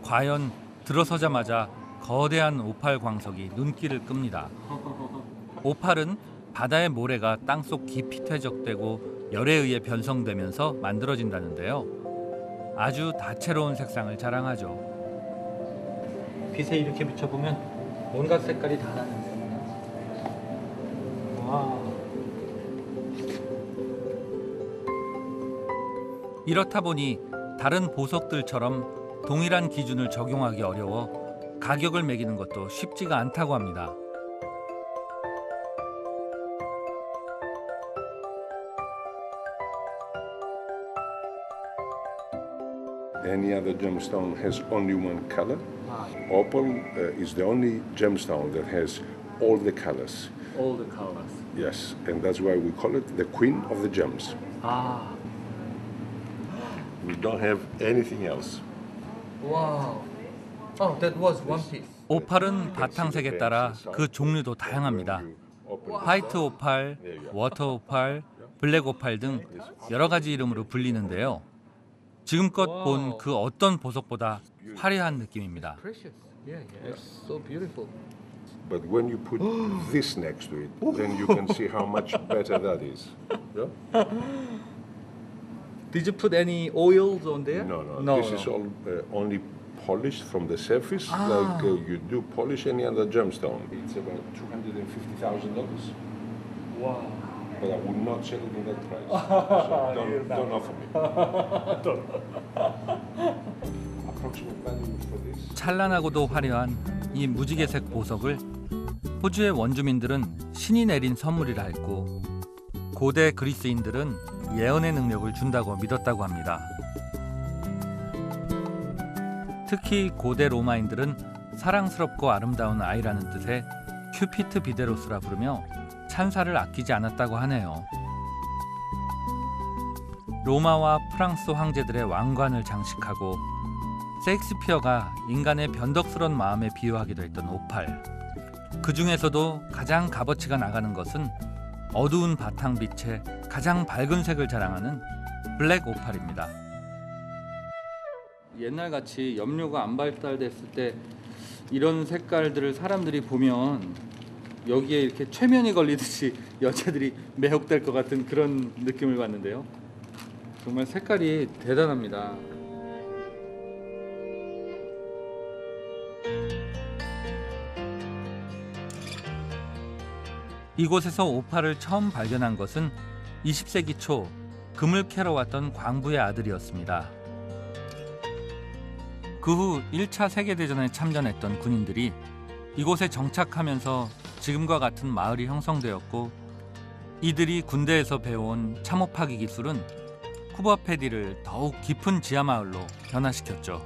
과연 들어서자마자 거대한 오팔 광석이 눈길을 끕니다. 오팔은 바다의 모래가 땅속 깊이 퇴적되고 열에 의해 변성되면서 만들어진다는데요. 아주 다채로운 색상을 자랑하죠. 빛에 이렇게 비춰보면 온갖 색깔이 다 나는데. 와. 이렇다 보니 다른 보석들처럼 동일한 기준을 적용하기 어려워 가격을 매기는 것도 쉽지가 않다고 합니다. Any other gemstone has only one color. Opal is the only gemstone that has all the colors. All the colors. Yes, and that's why we call it the queen of the gems. 아. We don't have anything else. Wow. Oh, that was one piece. 오팔은 바탕색에 따라 그 종류도 다양합니다. 화이트 오팔, 워터 오팔, 블랙 오팔 등 여러 가지 이름으로 불리는데요. 지금껏 본 그 어떤 보석보다 화려한 느낌입니다. Precious. Yeah, it's so beautiful. But when you put this next to it, then you can see how much better that is. Yeah? Did you put any oils on there? No. This is all only polished from the surface, like you do polish any other gemstone. It's about $250,000. Wow. But I would not sell it in that price. So don't offer me. Approximate value for this. 찬란하고도 화려한 이 무지개색 보석을 호주의 원주민들은 신이 내린 선물이라 했고 고대 그리스인들은 예언의 능력을 준다고 믿었다고 합니다. 특히 고대 로마인들은 사랑스럽고 아름다운 아이라는 뜻의 큐피트 비데로스라 부르며 찬사를 아끼지 않았다고 하네요. 로마와 프랑스 황제들의 왕관을 장식하고 셰익스피어가 인간의 변덕스런 마음에 비유하기도 했던 오팔. 그 중에서도 가장 값어치가 나가는 것은 어두운 바탕빛에 가장 밝은 색을 자랑하는 블랙 오팔입니다. 옛날같이 염료가 안 발달됐을 때 이런 색깔들을 사람들이 보면 여기에 이렇게 최면이 걸리듯이 여자들이 매혹될 것 같은 그런 느낌을 받는데요. 정말 색깔이 대단합니다. 이곳에서 오팔을 처음 발견한 것은 20세기 초 금을 캐러 왔던 광부의 아들이었습니다. 그 후 1차 세계대전에 참전했던 군인들이 이곳에 정착하면서 지금과 같은 마을이 형성되었고 이들이 군대에서 배워온 참호파기 기술은 쿠버패디를 더욱 깊은 지하마을로 변화시켰죠.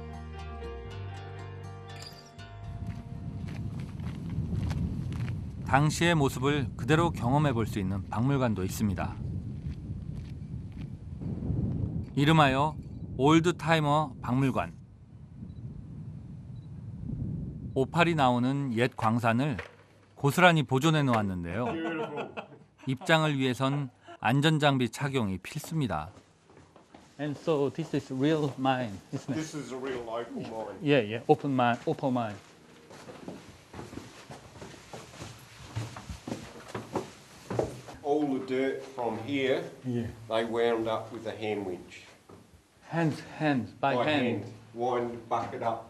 당시의 모습을 그대로 경험해 볼 수 있는 박물관도 있습니다. 이름하여 올드타이머 박물관. 오팔이 나오는 옛 광산을 고스란히 보존해 놓았는데요. 입장을 위해선 안전장비 착용이 필수입니다. And so this is real mine, isn't it? This is a real local mine. Yeah. Open mine. All the dirt from here, they wound up with a hand winch. By hand. Wind bucket up.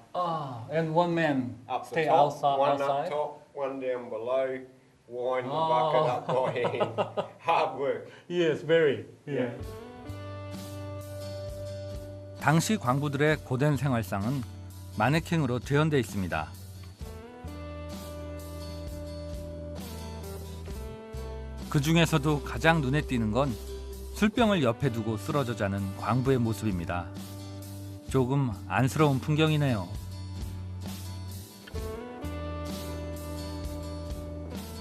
And one man Up the stay top, outside. one up top, one down below. Wind the bucket up by hand. Hard work. Yes, very. Yeah. 당시 광부들의 고된 생활상은 마네킹으로 재현돼 있습니다. 그 중에서도 가장 눈에 띄는 건 술병을 옆에 두고 쓰러져 자는 광부의 모습입니다. 조금 안쓰러운 풍경이네요.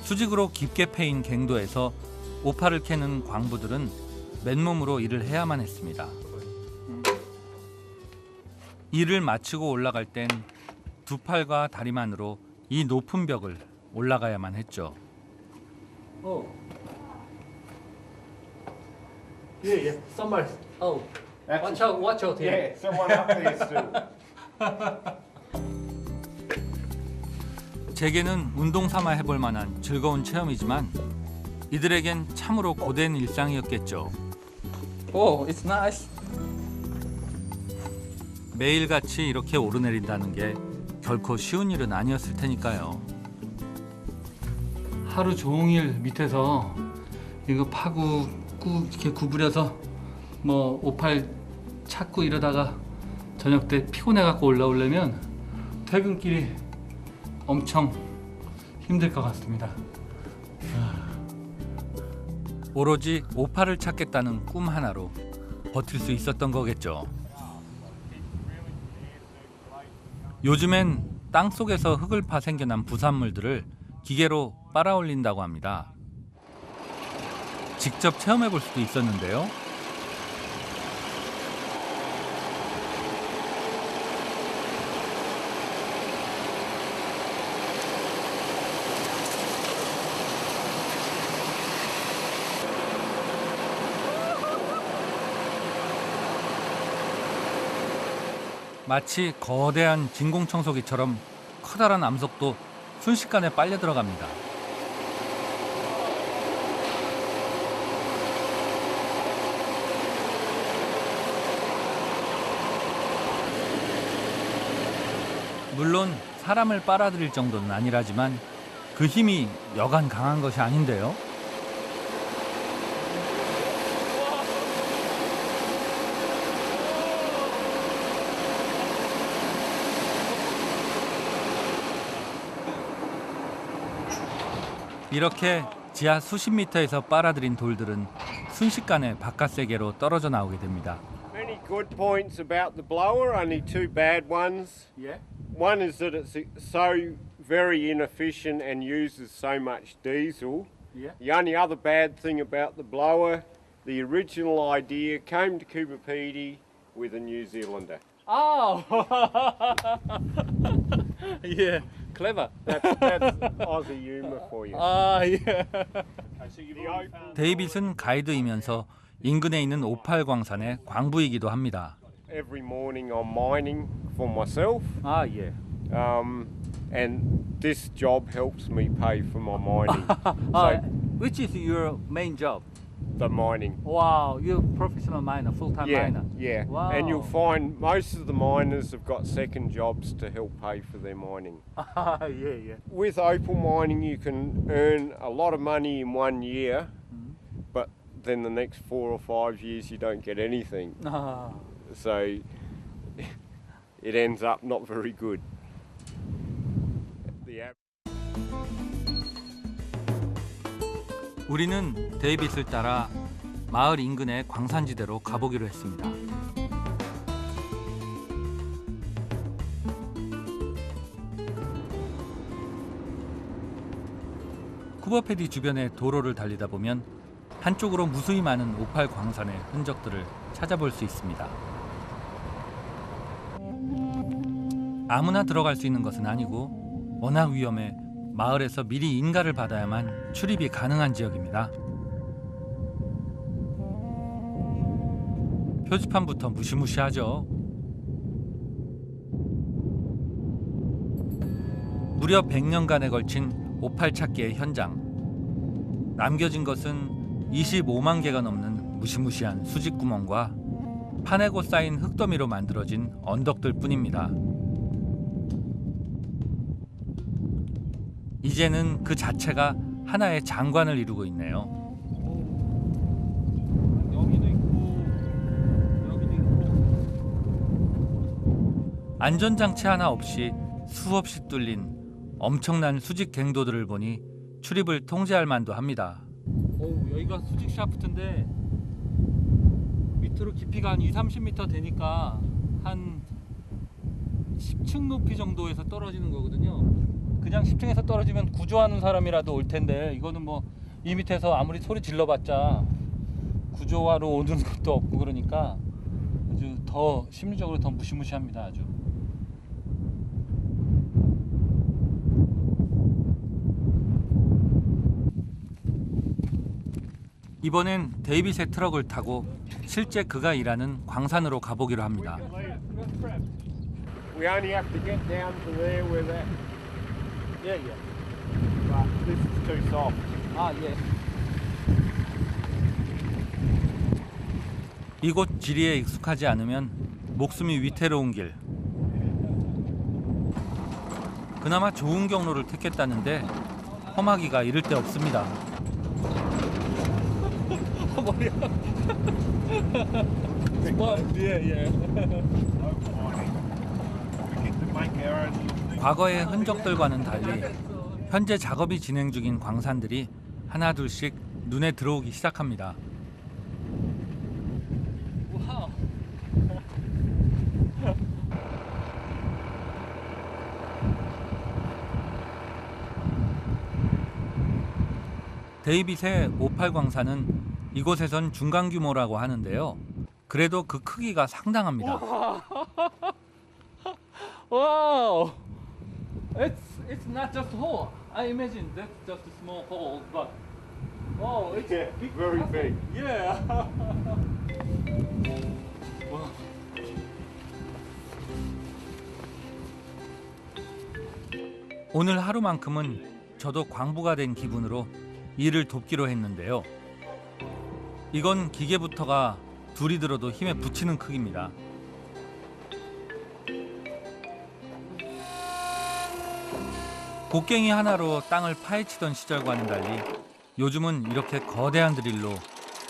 수직으로 깊게 패인 갱도에서 오팔을 캐는 광부들은 맨몸으로 일을 해야만 했습니다. 일을 마치고 올라갈 땐 두 팔과 다리만으로 이 높은 벽을 올라가야만 했죠. Oh. Yeah. Somebody. Oh. Watch out here. Yeah, someone up there still. 제게는 운동 삼아 해볼 만한 즐거운 체험이지만 이들에겐 참으로 고된 일상이었겠죠. Oh, it's nice. 매일같이 이렇게 오르내린다는 게 결코 쉬운 일은 아니었을 테니까요. 하루 종일 밑에서 이거 파고 꾹 이렇게 구부려서 뭐 오팔 찾고 이러다가 저녁 때 피곤해 갖고 올라오려면 퇴근길이 엄청 힘들 것 같습니다. 오로지 오팔을 찾겠다는 꿈 하나로 버틸 수 있었던 거겠죠. 요즘엔 땅속에서 흙을 파 생겨난 부산물들을 기계로 빨아올린다고 합니다. 직접 체험해 볼 수도 있었는데요. 마치 거대한 진공청소기처럼 커다란 암석도 순식간에 빨려 들어갑니다. 물론 사람을 빨아들일 정도는 아니라지만 그 힘이 여간 강한 것이 아닌데요. 이렇게 지하 수십 미터에서 빨아들인 돌들은 순식간에 바깥 세계로 떨어져 나오게 됩니다. Many good points about the blower, only two bad ones. Yeah. One is that it's so very inefficient and uses so much diesel. Yeah. The only other bad thing about the blower, the original idea came to Kupapedi with a New Zealander. Oh. Yeah. Clever. That's Aussie humour for you. Yeah. 데이빗은 가이드이면서 인근에 있는 오팔 광산의 광부이기도 합니다. Every morning I'm mining for myself. Yeah. And this job helps me pay for my mining. Which is your main job? The mining. Wow, you're a professional miner, full-time miner. Yeah. Wow. And you'll find most of the miners have got second jobs to help pay for their mining. Yeah. With opal mining, you can earn a lot of money in 1 year, but then the next 4 or 5 years you don't get anything. So it ends up not very good. 우리는 데이빗을 따라 마을 인근의 광산지대로 가보기로 했습니다. 쿠버패디 주변의 도로를 달리다 보면 한쪽으로 무수히 많은 오팔 광산의 흔적들을 찾아볼 수 있습니다. 아무나 들어갈 수 있는 것은 아니고 워낙 위험해 마을에서 미리 인가를 받아야만 출입이 가능한 지역입니다. 표지판부터 무시무시하죠. 무려 100년간에 걸친 오팔 찾기의 현장. 남겨진 것은 25만 개가 넘는 무시무시한 수직구멍과 파내고 쌓인 흙더미로 만들어진 언덕들 뿐입니다. 이제는 그 자체가 하나의 장관을 이루고 있네요. 여기도 있고 여기도 있고. 안전장치 하나 없이 수없이 뚫린 엄청난 수직 갱도들을 보니 출입을 통제할 만도 합니다. 여기가 수직 샤프트인데 밑으로 깊이가 한 20-30m 되니까 한 10층 높이 정도에서 떨어지는 거거든요. 그냥 10층에서 떨어지면 구조하는 사람이라도 올 텐데 이거는 뭐 이 밑에서 아무리 소리 질러봤자 구조하러 오는 것도 없고 그러니까 아주 더 심리적으로 더 무시무시합니다. 아주. 이번엔 데이빗의 트럭을 타고 실제 그가 일하는 광산으로 가보기로 합니다. We only have to get down to there where that. Yeah. But this is too soft. Yeah. 이곳 지리에 익숙하지 않으면 목숨이 위태로운 길. 그나마 좋은 경로를 택했다는데 험하기가 이를 데 없습니다. 머리야. Yeah. 과거의 흔적들과는 달리 현재 작업이 진행 중인 광산들이 하나둘씩 눈에 들어오기 시작합니다. 와우. 데이빗의 오팔 광산은 이곳에선 중간 규모라고 하는데요. 그래도 그 크기가 상당합니다. Wow! It's not just hole. I imagine that's just a small hole, but wow, it's big, very big. Yeah. Wow. 오늘 하루만큼은 저도 광부가 된 기분으로 일을 돕기로 했는데요. 이건 기계부터가 둘이 들어도 힘에 부치는 크기입니다. 곡괭이 하나로 땅을 파헤치던 시절과는 달리 요즘은 이렇게 거대한 드릴로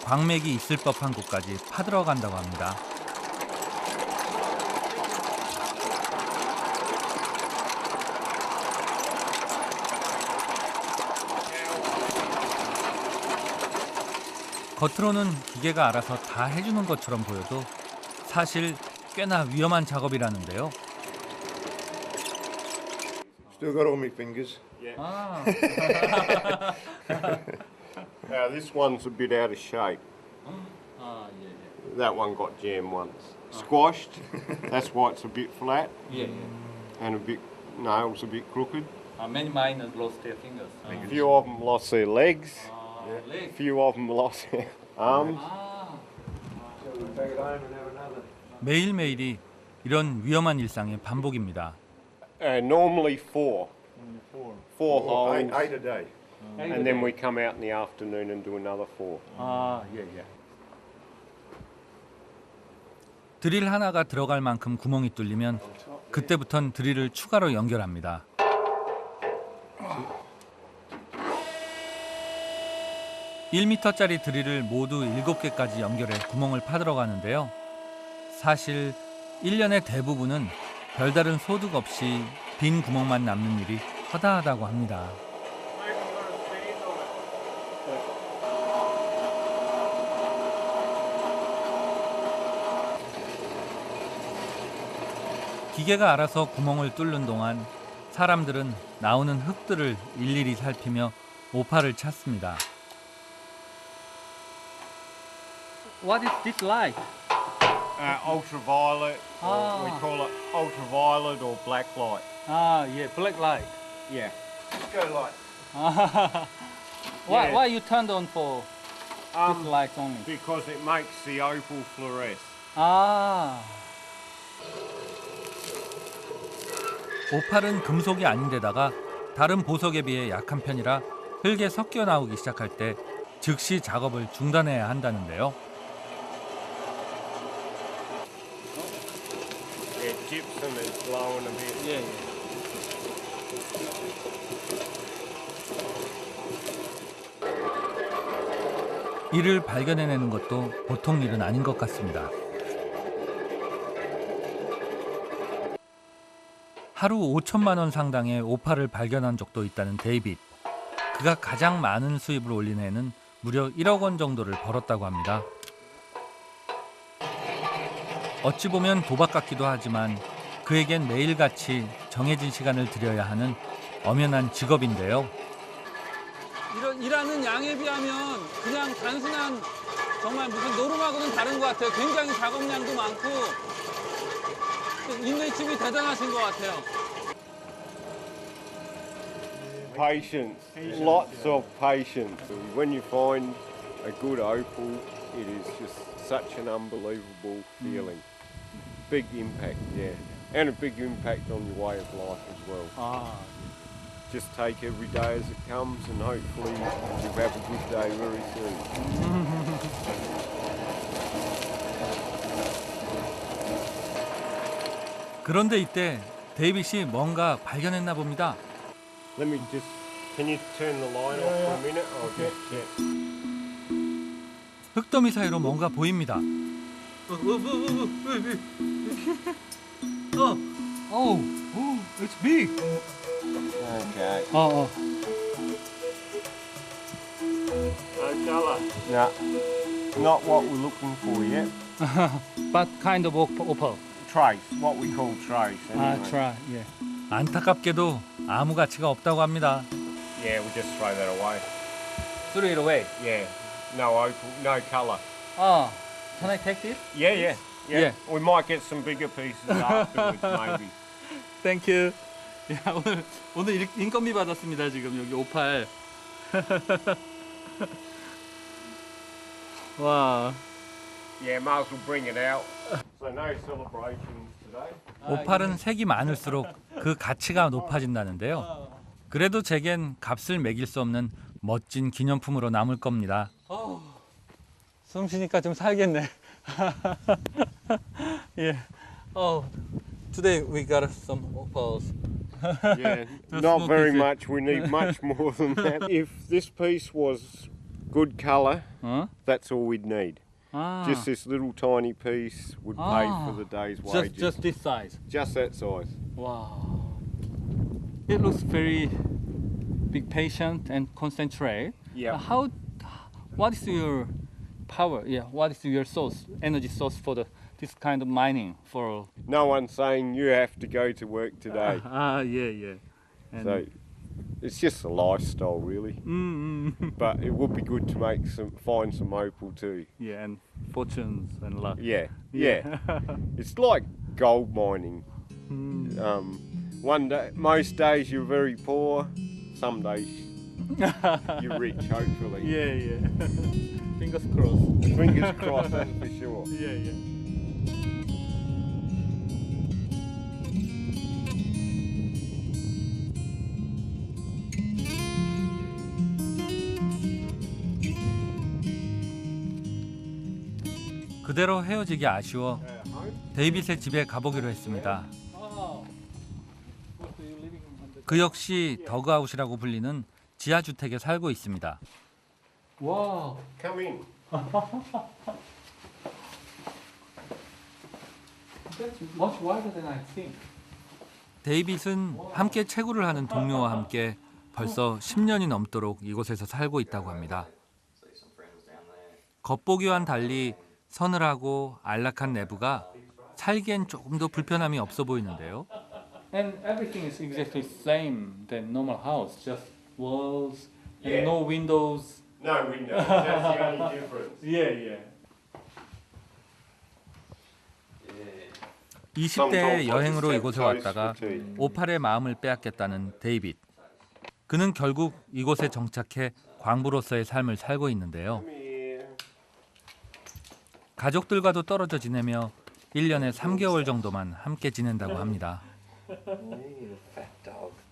광맥이 있을 법한 곳까지 파들어간다고 합니다. 겉으로는 기계가 알아서 다 해주는 것처럼 보여도 사실 꽤나 위험한 작업이라는데요. Still got all my fingers. Yeah. 아. Now this one's a bit out of shape. 아, 예, 예. That one got jammed once. Squashed. That's why it's a bit flat 예, 예. and a bit nails a bit crooked. Many miners lost their fingers. A few of them lost their legs. A leg. few of them lost their arms. 매일매일이 이런 위험한 일상의 반복입니다. Normally four holes. Eight a day. And then we come out in the afternoon and do another four. 아, 예, 예. 드릴 하나가 들어갈 만큼 구멍이 뚫리면 그때부턴 드릴을 추가로 연결합니다. (1m짜리) 드릴을 모두 7개까지 연결해 구멍을 파들어가는데요. 사실 1년의 대부분은 별다른 소득 없이 빈 구멍만 남는 일이 허다하다고 합니다. 기계가 알아서 구멍을 뚫는 동안 사람들은 나오는 흙들을 일일이 살피며 오파를 찾습니다. What is this light? Ultraviolet. Ah. We call it ultraviolet or black light. 아, 예, black light. Yeah. Go light. Why Yeah. why you turned on for this light only? Because it makes the opal fluoresce. 아. 오팔은 금속이 아닌데다가 다른 보석에 비해 약한 편이라 흙에 섞여 나오기 시작할 때 즉시 작업을 중단해야 한다는데요. Yeah, gypsum is glowing a bit. 예, 예. 이를 발견해내는 것도 보통 일은 아닌 것 같습니다. 하루 5천만 원 상당의 오팔을 발견한 적도 있다는 데이빗. 그가 가장 많은 수입을 올린 해는 무려 1억 원 정도를 벌었다고 합니다. 어찌 보면 도박 같기도 하지만 그에겐 매일같이 정해진 시간을 들여야 하는 엄연한 직업인데요. 이런 일하는 양에 비하면 그냥 단순한 정말 무슨 노름하고는 다른 것 같아요. 굉장히 작업량도 많고 인내심이 대단하신 것 같아요. Patience. Lots of patience. When you find a good opal, it is just such an unbelievable feeling. Big impact, yeah. And a big impact on your way of life as well. 아, Just take every day as it comes and hopefully you'll have a good day very soon. 그런데 이때 데이빗이 뭔가 발견했나 봅니다. Let me just, can you turn the light off for a minute? I'll just check. 흙더미 사이로 뭔가 보입니다. it's big. Okay. 어. No colour? No. Not what we're looking for yet. But kind of opal. Trace, what we call trace. 아, Anyway. try. 예. 안타깝게도 아무 가치가 없다고 합니다. Yeah, we'll just throw that away. Throw it away. Yeah. No opal, no colour. 아, can I take this? Yeah, yeah. Yeah. We might get some bigger pieces afterwards, maybe. Thank you. 야, 오늘 인건비 받았습니다. 지금 여기 오팔. 와. Yeah, might as well bring it out. So no celebrations today. 오팔은 색이 많을수록 그 가치가 높아진다는데요. 그래도 제겐 값을 매길 수 없는 멋진 기념품으로 남을 겁니다. 숨 쉬니까 좀 살겠네. 예. Today we got some opals. Yeah, not very much. We need much more than that. If this piece was good colour, that's all we'd need. Just this little tiny piece would pay for the day's wages. Just this size. Just that size. Wow. It looks very big, patient and concentrate. Yeah. What is your power? Yeah. What is your source, energy source for this kind of mining? For No one's saying you have to go to work today. yeah. And So it's just a lifestyle, really. But it would be good to find some opal too. yeah, and fortunes and luck. Yeah. It's like gold mining. One day, most days you're very poor. Some days you're rich, hopefully. Yeah. Fingers crossed. Fingers crossed, that's for sure. Yeah. 그대로 헤어지기 아쉬워 데이빗의 집에 가보기로 했습니다. 그 역시 더그아웃이라고 불리는 지하주택에 살고 있습니다. Wow. Come in. That's much wider than I think. 데이빗은 함께 채굴을 하는 동료와 함께 벌써 10년이 넘도록 이곳에서 살고 있다고 합니다. 겉보기와는 달리 서늘하고 안락한 내부가 살기엔 조금 더 불편함이 없어 보이는데요. And everything is exactly the same than normal house. Just walls and Yeah. no windows. No windows, that's the only difference. Yeah. 20대에 여행으로 이곳에 왔다가 오팔의 마음을 빼앗겼다는 데이빗. 그는 결국 이곳에 정착해 광부로서의 삶을 살고 있는데요. 가족들과도 떨어져 지내며 1년에 3개월 정도만 함께 지낸다고 합니다.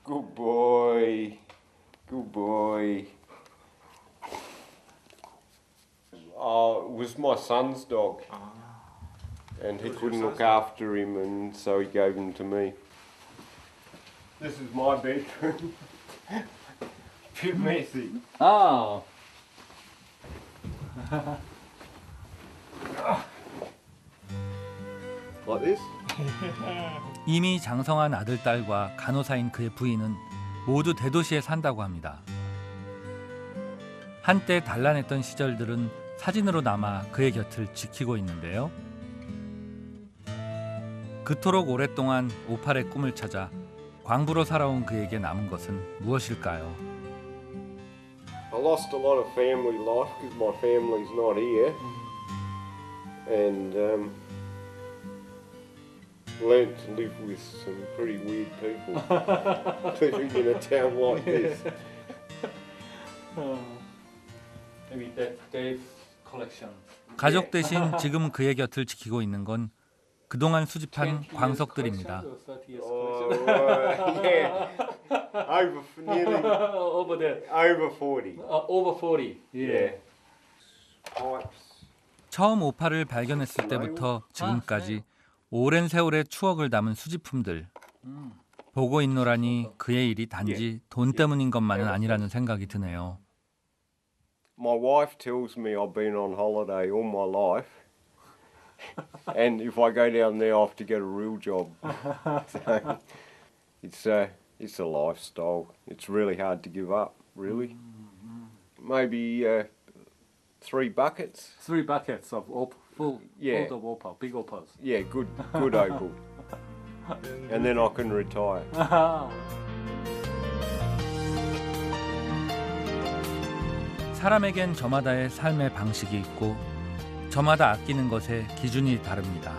Good boy. Good boy. It was my son's dog. And he couldn't look after him, and so he gave him to me. This is my bedroom. Bit messy. Oh. Like this? 이미 장성한 아들, 딸과 간호사인 그의 부인은 모두 대도시에 산다고 합니다. 한때 단란했던 시절들은 사진으로 남아 그의 곁을 지키고 있는데요. 그토록 오랫동안 오팔의 꿈을 찾아 광부로 살아온 그에게 남은 것은 무엇일까요? I lost a lot of family life because my family's not here. And learned to live with some pretty weird people living in a town like this. Maybe that Dave's collection. 가족 대신 지금 그의 곁을 지키고 있는 건 그동안 수집한 광석들입니다. Yeah. Over there. Over 40. Over 40. Yeah. Pipes. 처음 오팔을 발견했을 때부터 지금까지 오랜 세월의 추억을 담은 수집품들. 보고 있노라니 그의 일이 단지 돈 때문인 것만은 아니라는 생각이 드네요. My wife tells me I've been on holiday all my life. And if I go down there, I have to get a real job. So it's a lifestyle. It's really hard to give up, really. Maybe 3 buckets. 3 buckets of full Yeah. of opal, big opals. Yeah, good opal. And then I can retire. 사람에겐 저마다의 삶의 방식이 있고 저마다 아끼는 것의 기준이 다릅니다.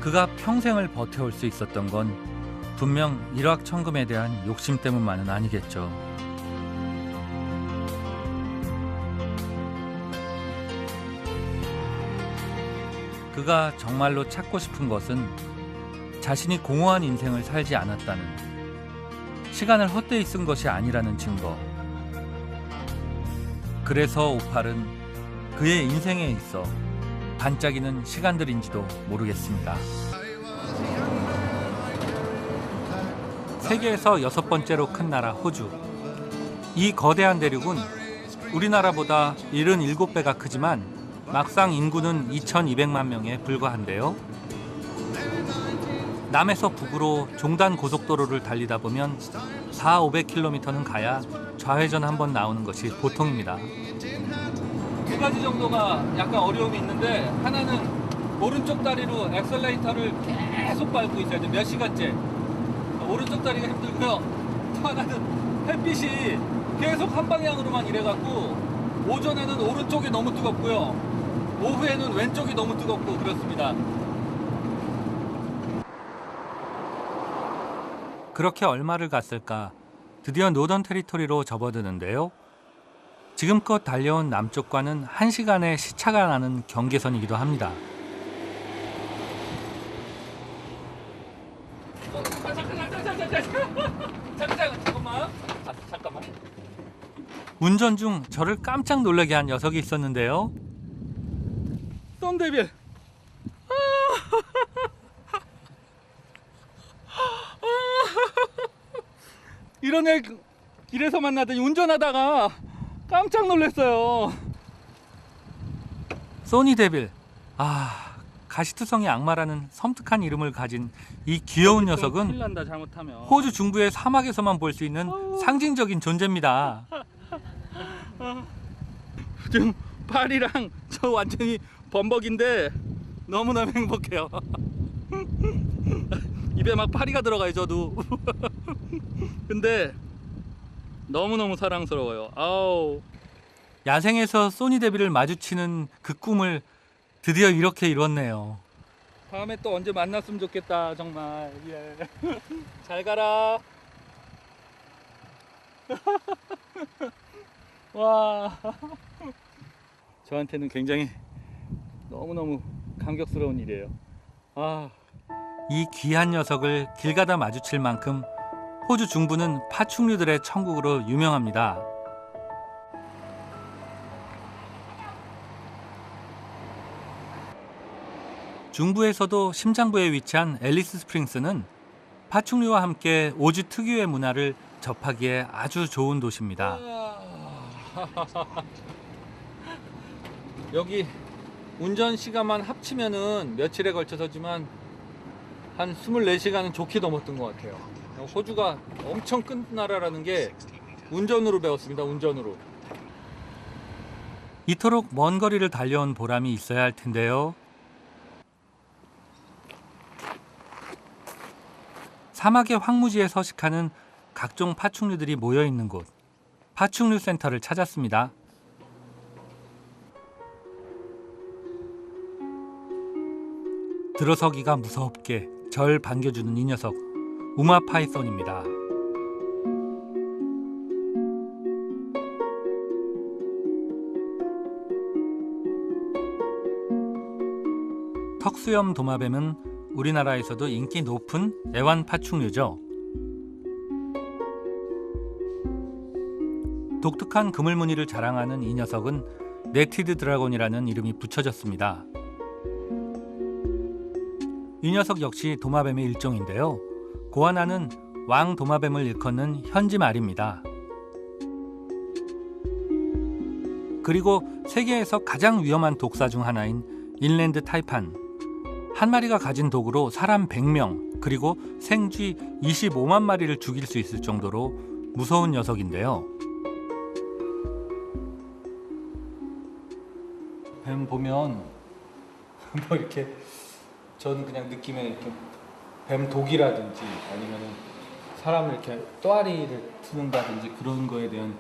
그가 평생을 버텨올 수 있었던 건 분명 일확천금에 대한 욕심 때문만은 아니겠죠. 그가 정말로 찾고 싶은 것은 자신이 공허한 인생을 살지 않았다는, 시간을 헛되이 쓴 것이 아니라는 증거. 그래서 오팔은 그의 인생에 있어 반짝이는 시간들인지도 모르겠습니다. 세계에서 6번째로 큰 나라 호주. 이 거대한 대륙은 우리나라보다 77배가 크지만 막상 인구는 2,200만 명에 불과한데요. 남에서 북으로 종단 고속도로를 달리다 보면 400-500km는 가야 좌회전 한 번 나오는 것이 보통입니다. 두 가지 정도가 약간 어려움이 있는데 하나는 오른쪽 다리로 엑셀레이터를 계속 밟고 있어야 돼. 몇 시간째. 오른쪽 다리가 힘들고요. 또 하나는 햇빛이 계속 한 방향으로만 일해갖고 오전에는 오른쪽이 너무 뜨겁고요. 오후에는 왼쪽이 너무 뜨겁고 그렇습니다. 그렇게 얼마를 갔을까 드디어 노던 테리토리로 접어드는데요. 지금껏 달려온 남쪽과는 1시간의 시차가 나는 경계선이기도 합니다. 잠깐만. 운전 중 저를 깜짝 놀라게 한 녀석이 있었는데요. 썬데빌. 이런 애 길에서 만나더니 운전하다가 깜짝 놀랐어요. 소니 데빌. 가시투성이 악마라는 섬뜩한 이름을 가진 이 귀여운 녀석은 큰일 난다, 잘못하면. 호주 중부의 사막에서만 볼 수 있는 상징적인 존재입니다. 지금 팔이랑 저 완전히 범벅인데 너무너무 행복해요. 입에 막 파리가 들어가요, 저도. 근데 너무너무 사랑스러워요. 아우. 야생에서 소니 데빌을 마주치는 그 꿈을 드디어 이렇게 이뤘네요. 다음에 또 언제 만났으면 좋겠다, 정말. 예. 잘 가라. 와. 저한테는 굉장히 너무너무 감격스러운 일이에요. 이 귀한 녀석을 길 가다 마주칠 만큼 호주 중부는 파충류들의 천국으로 유명합니다. 중부에서도 심장부에 위치한 앨리스 스프링스는 파충류와 함께 오즈 특유의 문화를 접하기에 아주 좋은 도시입니다. 여기 운전 시간만 합치면은 며칠에 걸쳐서지만 한 24시간은 좋게 넘었던 것 같아요. 호주가 엄청 큰 나라라는 게 운전으로 배웠습니다. 운전으로. 이토록 먼 거리를 달려온 보람이 있어야 할 텐데요. 사막의 황무지에 서식하는 각종 파충류들이 모여있는 곳, 파충류 센터를 찾았습니다. 들어서기가 무섭게 절 반겨주는 이 녀석, 우마 파이썬입니다. 턱수염 도마뱀은 우리나라에서도 인기 높은 애완 파충류죠. 독특한 그물 무늬를 자랑하는 이 녀석은 네티드 드래곤이라는 이름이 붙여졌습니다. 이 녀석 역시 도마뱀의 일종인데요. 고아나는 왕 도마뱀을 일컫는 현지 말입니다. 그리고 세계에서 가장 위험한 독사 중 하나인 인랜드 타이판. 한 마리가 가진 독으로 사람 100명 그리고 생쥐 25만 마리를 죽일 수 있을 정도로 무서운 녀석인데요. 뱀 보면 뭐 이렇게 저는 그냥 느낌에 이렇게 뱀 독이라든지 아니면은 사람을 이렇게 또아리를 트는다든지 그런 거에 대한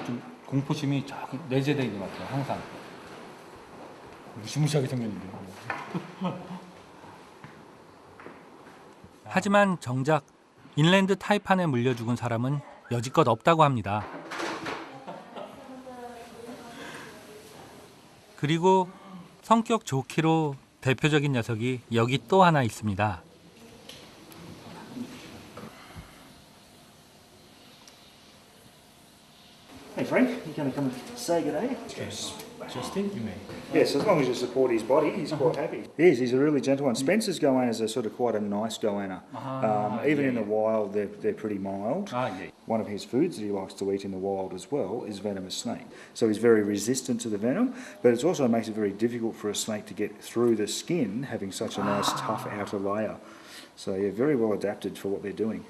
좀 공포심이 조금 내재되어 있는 것 같아요. 항상 무시무시하게 생겼는데. 하지만 정작 인랜드 타이판에 물려 죽은 사람은 여지껏 없다고 합니다. 그리고 성격 좋기로 대표적인 녀석이 여기 또 하나 있습니다. Hey Frank, you going to come and say good day? Yes. Justin, you mean? Yes, as long as you support his body, he's quite happy. He's a really gentle one. Spencer's goannas are sort of quite a nice goanna. Even in the wild, they're pretty mild. One of his foods that he likes to eat in the wild as well is venomous snake. So he's very resistant to the venom, but it also makes it very difficult for a snake to get through the skin, having such a nice tough outer layer. So yeah, very well adapted for what they're doing.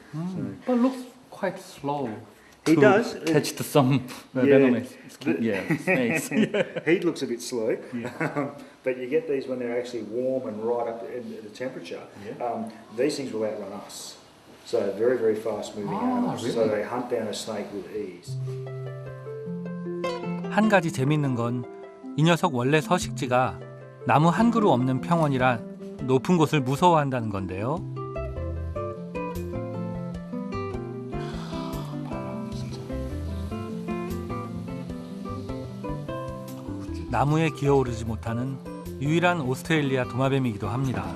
But looks quite slow. He does catch some venomous snakes. He looks a bit slow, but you get these when they're actually warm and right up in the temperature. These things will outrun us. So very, very fast moving animals. Really? So they hunt down a snake with ease. 한 가지 재밌는 건 이 녀석 원래 서식지가 나무 한 그루 없는 평원이라 높은 곳을 무서워한다는 건데요. 나무에 기어오르지 못하는 유일한 오스트레일리아 도마뱀이기도 합니다.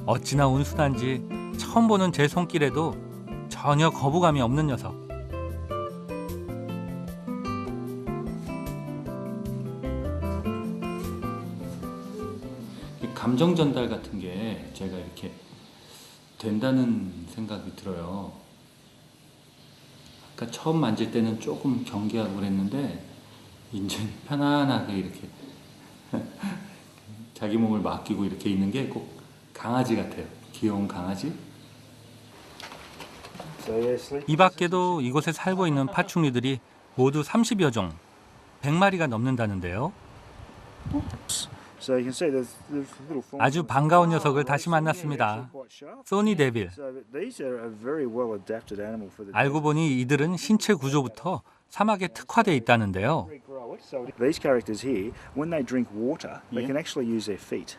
어찌나 온순한지 처음 보는 제 손길에도 전혀 거부감이 없는 녀석. 감정 전달 같은 게 제가 이렇게 된다는 생각이 들어요. 아까 처음 만질 때는 조금 경계하고 그랬는데 이제 편안하게 이렇게 자기 몸을 맡기고 이렇게 있는 게 꼭 강아지 같아요. 귀여운 강아지. 이 밖에도 이곳에 살고 있는 파충류들이 모두 30여 종, 100마리가 넘는다는데요. So you can see there's little forms. 아주 반가운 녀석을 다시 만났습니다. 소니 데빌. These are a very well adapted animal for the. 알고 보니 이들은 신체 구조부터 사막에 특화돼 있다는데요. These characters here, when they drink water, they can actually use their feet.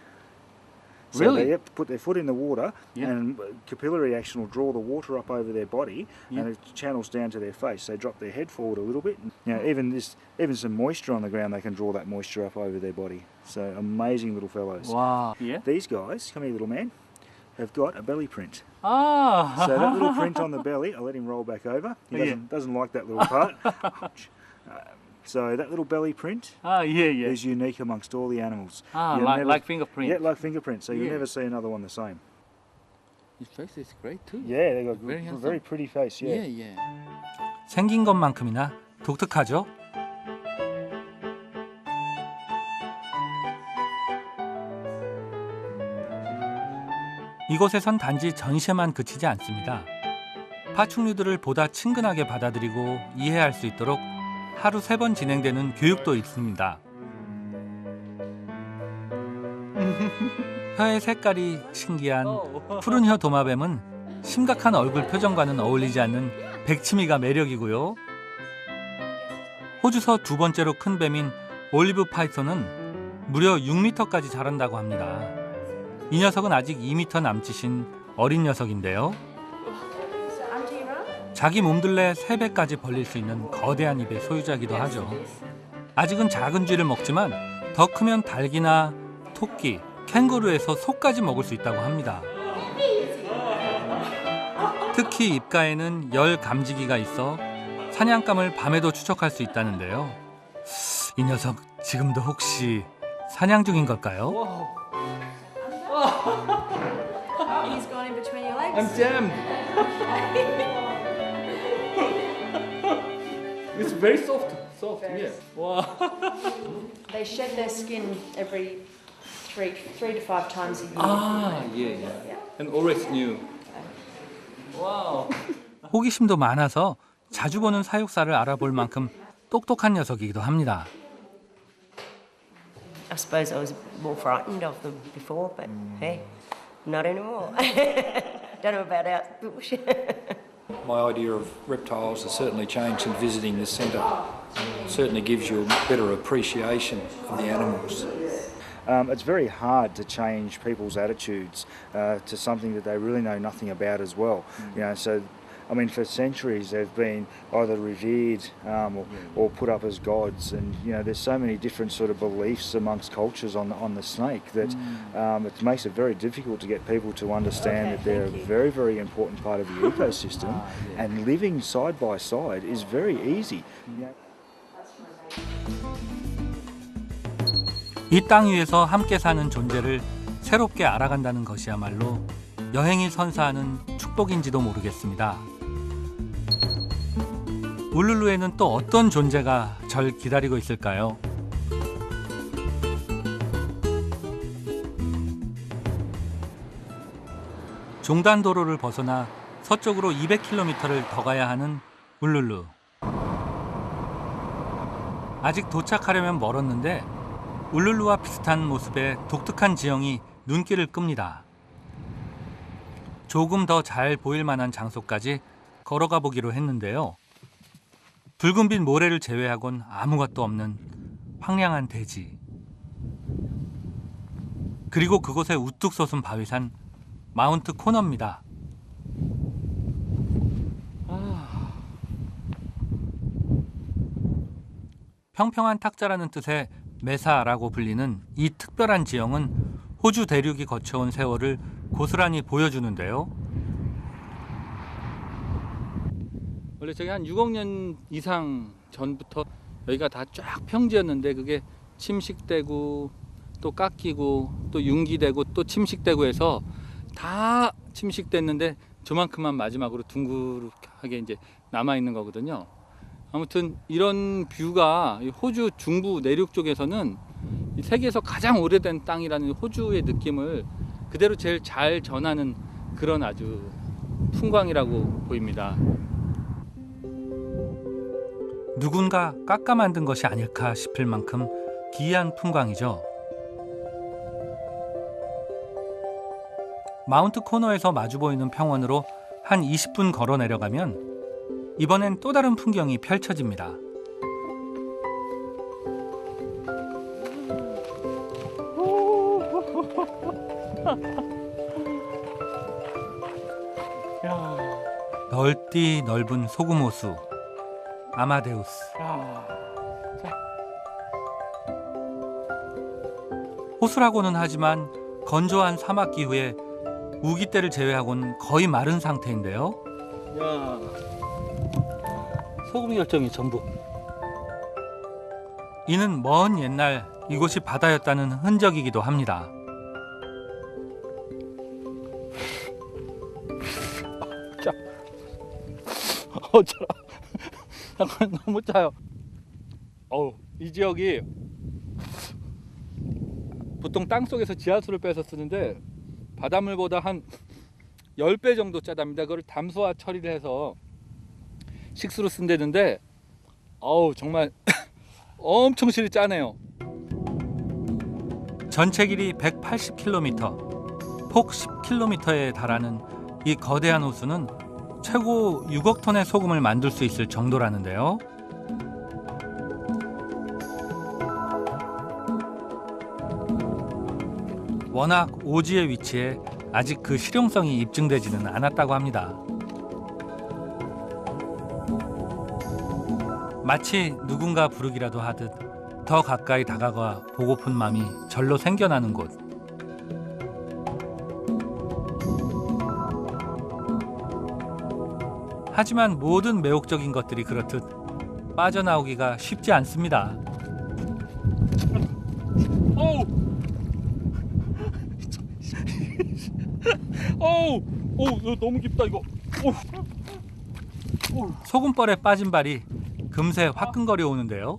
So Really? they have to put their foot in the water, and capillary action will draw the water up over their body, and it channels down to their face. They drop their head forward a little bit. You know, even some moisture on the ground, they can draw that moisture up over their body. So amazing little fellows. Wow. Yeah. These guys, come here, little man, have got a belly print. Ah. So that little print on the belly, I'll let him roll back over. He doesn't like that little part. Ouch. So that little belly print is unique amongst all the animals. Like fingerprint. Yeah, like fingerprint. So you'll never see another one the same. His face is great too. Yeah, they've got Very a very pretty face. Yeah. Yeah. 생긴 것만큼이나 독특하죠? 이곳에선 단지 전시에만 그치지 않습니다. 파충류들을 보다 친근하게 받아들이고 이해할 수 있도록 하루 3번 진행되는 교육도 있습니다. 혀의 색깔이 신기한 푸른 혀 도마뱀은 심각한 얼굴 표정과는 어울리지 않는 백치미가 매력이고요. 호주서 2번째로 큰 뱀인 올리브 파이썬은 무려 6m까지 자란다고 합니다. 이 녀석은 아직 2m 남짓인 어린 녀석인데요. 자기 몸둘레 3배까지 벌릴 수 있는 거대한 입의 소유자이기도 하죠. 아직은 작은 쥐를 먹지만 더 크면 닭이나 토끼, 캥거루에서 소까지 먹을 수 있다고 합니다. 특히 입가에는 열 감지기가 있어 사냥감을 밤에도 추적할 수 있다는데요. 이 녀석 지금도 혹시 사냥 중인 걸까요? He's gone in between your legs. I'm jammed. It's very soft. Very Yeah. Wow. They shed their skin every three to five times a year. Ah, yeah. And always new. Wow. 호기심도 많아서 자주 보는 사육사를 알아볼 만큼 똑똑한 녀석이기도 합니다. I suppose I was more frightened of them before, but hey, not anymore. Don't know about out the bush. My idea of reptiles has certainly changed since visiting this centre. Certainly gives you a better appreciation of the animals. It's very hard to change people's attitudes to something that they really know nothing about as well. You know, so I mean, for centuries they've been either revered or put up as gods, and you know, there's so many different sort of beliefs amongst cultures on the snake that it makes it very difficult to get people to understand that they're a very, very important part of the ecosystem, and living side by side is very easy. 이 땅 위에서 함께 사는 존재를 새롭게 알아간다는 것이야말로 여행이 선사하는 축복인지도 모르겠습니다. 울룰루에는 또 어떤 존재가 절 기다리고 있을까요? 종단도로를 벗어나 서쪽으로 200km를 더 가야 하는 울룰루. 아직 도착하려면 멀었는데 울룰루와 비슷한 모습의 독특한 지형이 눈길을 끕니다. 조금 더 잘 보일 만한 장소까지 걸어가 보기로 했는데요. 붉은빛 모래를 제외하곤 아무것도 없는 황량한 대지. 그리고 그곳에 우뚝 솟은 바위산 마운트 코너입니다. 평평한 탁자라는 뜻의 메사라고 불리는 이 특별한 지형은 호주 대륙이 거쳐온 세월을 고스란히 보여주는데요. 원래 저기 한 6억 년 이상 전부터 여기가 다 쫙 평지였는데 그게 침식되고 또 깎이고 또 융기되고 또 침식되고 해서 다 침식됐는데 저만큼만 마지막으로 둥그렇게 이제 남아 있는 거거든요. 아무튼 이런 뷰가 호주 중부 내륙 쪽에서는 세계에서 가장 오래된 땅이라는 호주의 느낌을 그대로 제일 잘 전하는 그런 아주 풍광이라고 보입니다. 누군가 깎아 만든 것이 아닐까 싶을 만큼 기이한 풍광이죠. 마운트 코너에서 마주 보이는 평원으로 한 20분 걸어 내려가면 이번엔 또 다른 풍경이 펼쳐집니다. 넓디 넓은 소금호수 아마데우스. 호수라고는 하지만 건조한 사막 기후에 우기때를 제외하고는 거의 마른 상태인데요. 야, 소금 결정이 전부. 이는 먼 옛날 이곳이 바다였다는 흔적이기도 합니다. 잠깐 너무 짜요. 이 지역이 보통 땅 속에서 지하수를 빼서 쓰는데 바닷물보다 한 10배 정도 짜답니다. 그걸 담수화 처리를 해서 식수로 쓴다는데 정말 엄청 실이 짜네요. 전체 길이 180km, 폭 10km에 달하는 이 거대한 호수는 최고 6억 톤의 소금을 만들 수 있을 정도라는데요. 워낙 오지에 위치해 아직 그 실용성이 입증되지는 않았다고 합니다. 마치 누군가 부르기라도 하듯 더 가까이 다가가 보고픈 마음이 절로 생겨나는 곳. 하지만 모든 매혹적인 것들이 그렇듯 빠져나오기가 쉽지 않습니다. 너무 깊다 이거. 소금벌에 빠진 발이 금세 화끈거려 오는데요.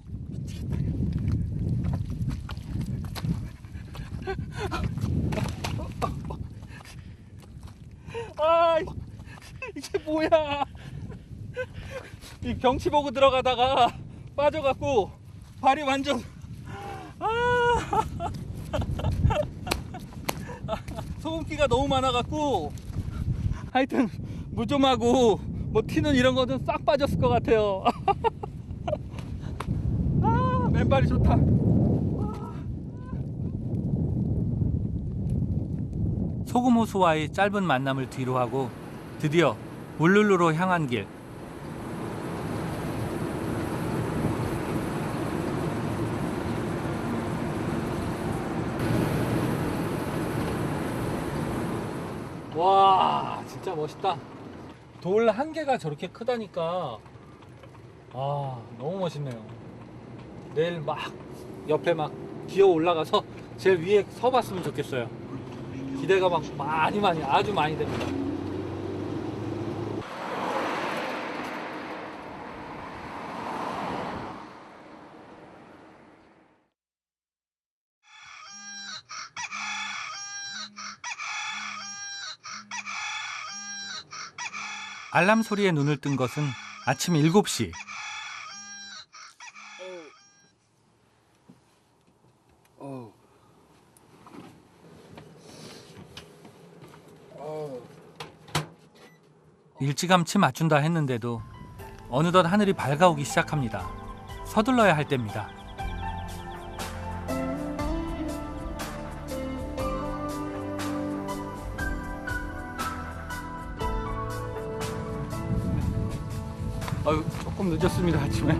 이게 뭐야? 이 경치 보고 들어가다가 빠져갖고 발이 완전 소금기가 너무 많아갖고 하여튼 무좀하고 뭐 튀는 이런 거는 싹 빠졌을 것 같아요. 맨발이 좋다. 소금호수와의 짧은 만남을 뒤로하고 드디어 울룰루로 향한 길. 와, 진짜 멋있다. 돌 한 개가 저렇게 크다니까 너무 멋있네요. 내일 막 옆에 막 기어 올라가서 제일 위에 서봤으면 좋겠어요. 기대가 막 많이 아주 많이 됩니다. 알람 소리에 눈을 뜬 것은 아침 7시. 일찌감치 맞춘다 했는데도 어느덧 하늘이 밝아오기 시작합니다. 서둘러야 할 때입니다. 아유, 조금 늦었습니다, 아침에.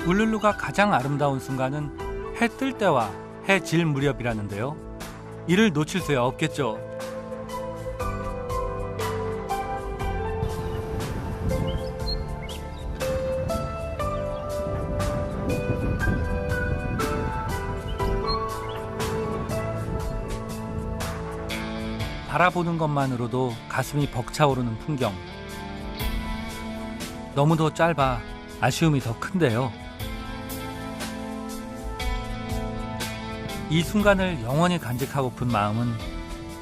울룰루가 가장 아름다운 순간은 해 뜰 때와 해 질 무렵이라는데요. 이를 놓칠 수야 없겠죠. 바라보는 것만으로도 가슴이 벅차오르는 풍경. 너무도 짧아 아쉬움이 더 큰데요. 이 순간을 영원히 간직하고픈 마음은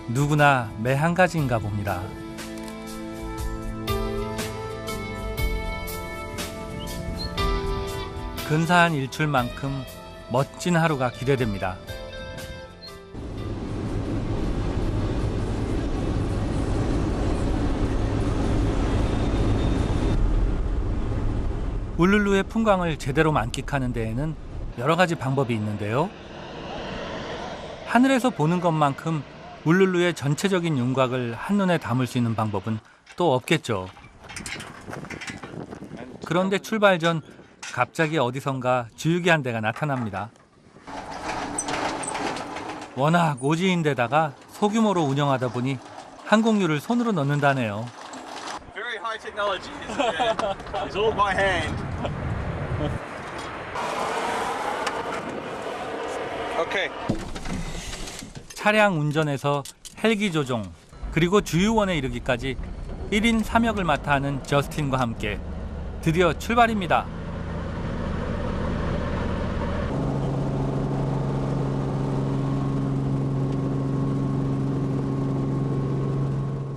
누구나 매 한 가지인가 봅니다. 근사한 일출만큼 멋진 하루가 기대됩니다. 울룰루의 풍광을 제대로 만끽하는 데에는 여러 가지 방법이 있는데요. 하늘에서 보는 것만큼 울룰루의 전체적인 윤곽을 한눈에 담을 수 있는 방법은 또 없겠죠. 그런데 출발 전 갑자기 어디선가 주유기한 대가 나타납니다. 워낙 오지인데다가 소규모로 운영하다 보니 항공유를 손으로 넣는다네요. Very high technology, isn't it? It's all by hand. Okay. 차량 운전에서 헬기 조종, 그리고 주유원에 이르기까지 1인 3역을 맡아 하는 저스틴과 함께 드디어 출발입니다.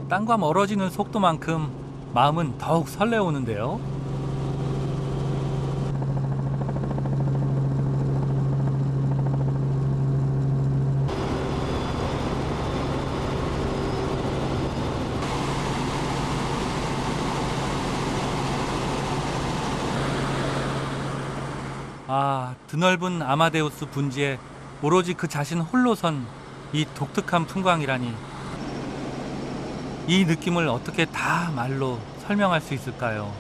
땅과 멀어지는 속도만큼 마음은 더욱 설레오는데요. 아, 드넓은 아마데우스 분지에 오로지 그 자신 홀로 선 이 독특한 풍광이라니. 이 느낌을 어떻게 다 말로 설명할 수 있을까요?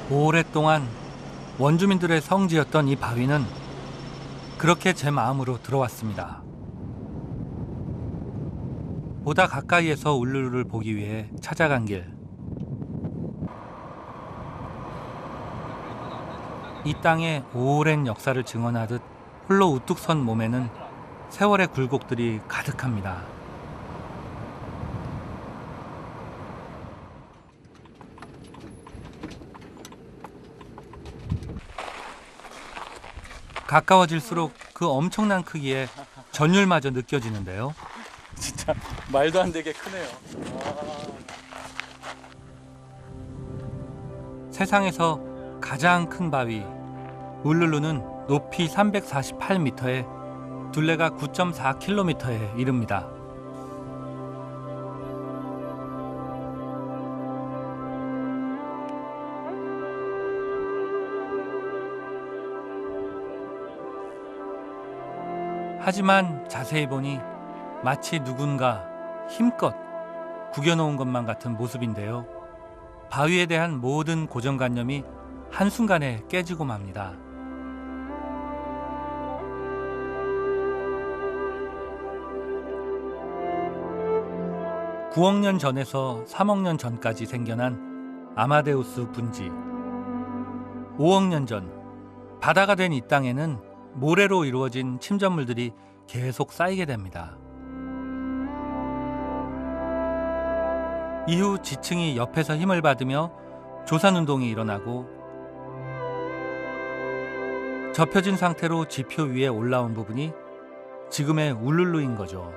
오랫동안 원주민들의 성지였던 이 바위는 그렇게 제 마음으로 들어왔습니다. 보다 가까이에서 울룰루를 보기 위해 찾아간 길. 이 땅의 오랜 역사를 증언하듯 홀로 우뚝 선 몸에는 세월의 굴곡들이 가득합니다. 가까워질수록 그 엄청난 크기에 전율마저 느껴지는데요. 진짜 말도 안 되게 크네요. 세상에서 가장 큰 바위 울룰루는 높이 348m에 둘레가 9.4km에 이릅니다. 하지만 자세히 보니 마치 누군가 힘껏 구겨놓은 것만 같은 모습인데요. 바위에 대한 모든 고정관념이 한순간에 깨지고 맙니다. (9억 년) 전에서 (3억 년) 전까지 생겨난 아마데우스 분지. (5억 년) 전 바다가 된 이 땅에는 모래로 이루어진 침전물들이 계속 쌓이게 됩니다. 이후 지층이 옆에서 힘을 받으며 조산운동이 일어나고 접혀진 상태로 지표 위에 올라온 부분이 지금의 울룰루인 거죠.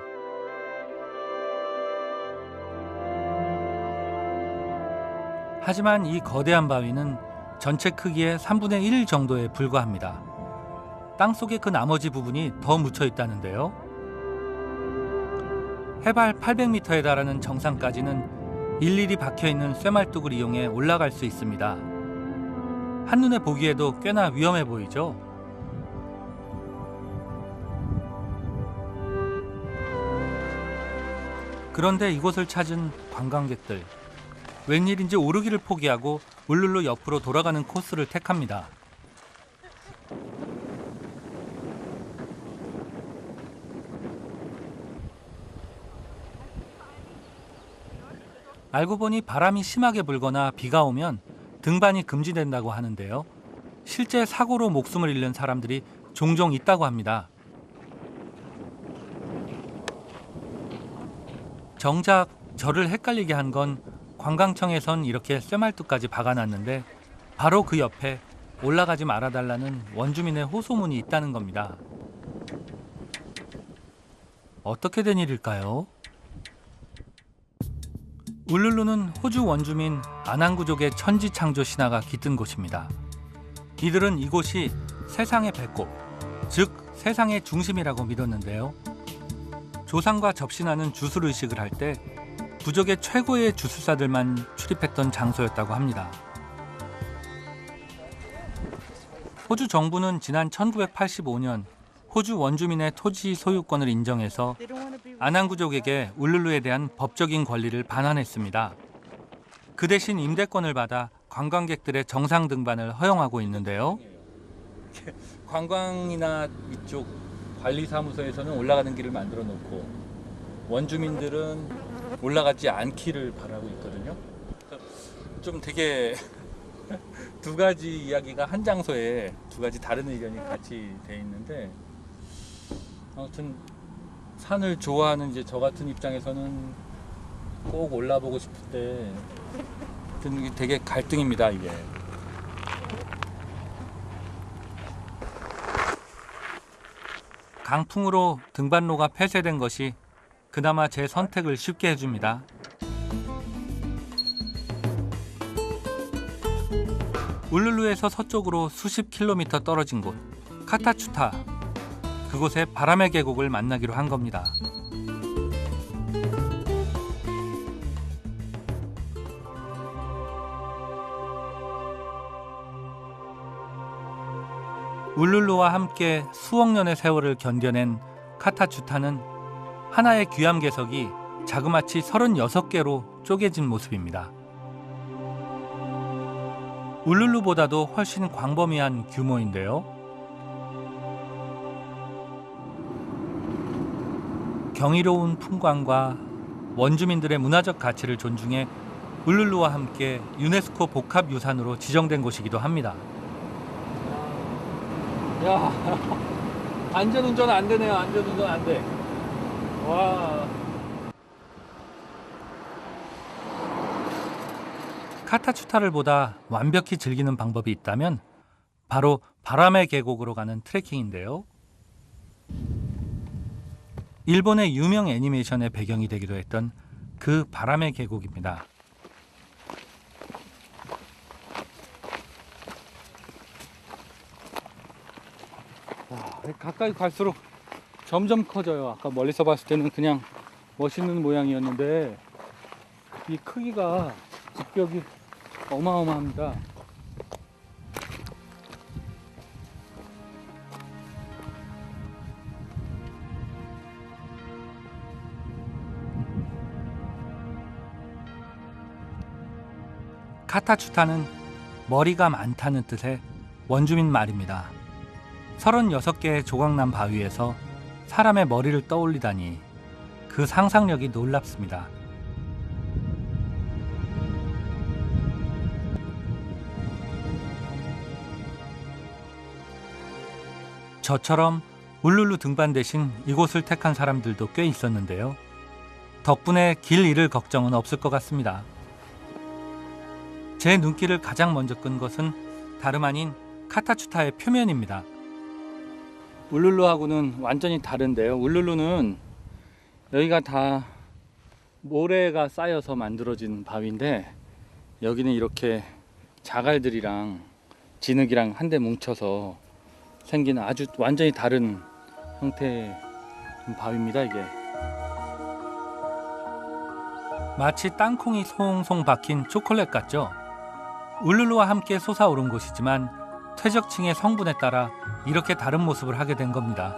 하지만 이 거대한 바위는 전체 크기의 3분의 1 정도에 불과합니다. 땅속에 그 나머지 부분이 더 묻혀 있다는데요. 해발 800m에 달하는 정상까지는 일일이 박혀있는 쇠말뚝을 이용해 올라갈 수 있습니다. 한눈에 보기에도 꽤나 위험해 보이죠? 그런데 이곳을 찾은 관광객들, 웬일인지 오르기를 포기하고 울룰루 옆으로 돌아가는 코스를 택합니다. 알고 보니 바람이 심하게 불거나 비가 오면 등반이 금지된다고 하는데요. 실제 사고로 목숨을 잃는 사람들이 종종 있다고 합니다. 정작 저를 헷갈리게 한 건 관광청에선 이렇게 쇠말뚝까지 박아놨는데 바로 그 옆에 올라가지 말아달라는 원주민의 호소문이 있다는 겁니다. 어떻게 된 일일까요? 울룰루는 호주 원주민 아낭구족의 천지창조 신화가 깃든 곳입니다. 이들은 이곳이 세상의 배꼽, 즉 세상의 중심이라고 믿었는데요. 조상과 접신하는 주술의식을 할 때 부족의 최고의 주술사들만 출입했던 장소였다고 합니다. 호주 정부는 지난 1985년 호주 원주민의 토지 소유권을 인정해서 아낭구족에게 울룰루에 대한 법적인 권리를 반환했습니다. 그 대신 임대권을 받아 관광객들의 정상 등반을 허용하고 있는데요. 관광이나 이쪽 관리사무소에서는 올라가는 길을 만들어 놓고 원주민들은 올라가지 않기를 바라고 있거든요. 좀 되게 두 가지 이야기가 한 장소에 두 가지 다른 의견이 같이 돼 있는데, 아무튼 산을 좋아하는 이제 저 같은 입장에서는 꼭 올라보고 싶을 때 되게 갈등입니다, 이게. 강풍으로 등반로가 폐쇄된 것이 그나마 제 선택을 쉽게 해줍니다. 울룰루에서 서쪽으로 수십 킬로미터 떨어진 곳 카타추타, 그곳에 바람의 계곡을 만나기로 한 겁니다. 울룰루와 함께 수억 년의 세월을 견뎌낸 카타추타는 하나의 귀암괴석이 자그마치 36개로 쪼개진 모습입니다. 울룰루보다도 훨씬 광범위한 규모인데요. 경이로운 풍광과 원주민들의 문화적 가치를 존중해 울룰루와 함께 유네스코 복합유산으로 지정된 곳이기도 합니다. 야, 안전운전 안 되네요. 안전운전 안 돼. 와. 카타추타를 보다 완벽히 즐기는 방법이 있다면 바로 바람의 계곡으로 가는 트레킹인데요. 일본의 유명 애니메이션의 배경이 되기도 했던 그 바람의 계곡입니다. 와, 가까이 갈수록 점점 커져요. 아까 멀리서 봤을 때는 그냥 멋있는 모양이었는데 이 크기가 직벽이 어마어마합니다. 카타추타는 머리가 많다는 뜻의 원주민 말입니다. 36개의 조각난 바위에서 사람의 머리를 떠올리다니 그 상상력이 놀랍습니다. 저처럼 울룰루 등반 대신 이곳을 택한 사람들도 꽤 있었는데요. 덕분에 길 잃을 걱정은 없을 것 같습니다. 제 눈길을 가장 먼저 끈 것은 다름 아닌 카타추타의 표면입니다. 울룰루하고는 완전히 다른데요. 울룰루는 여기가 다 모래가 쌓여서 만들어진 바위인데 여기는 이렇게 자갈들이랑 진흙이랑 한데 뭉쳐서 생긴 아주 완전히 다른 형태의 바위입니다. 이게 마치 땅콩이 송송 박힌 초콜릿 같죠? 울룰루와 함께 솟아오른 곳이지만 퇴적층의 성분에 따라 이렇게 다른 모습을 하게 된 겁니다.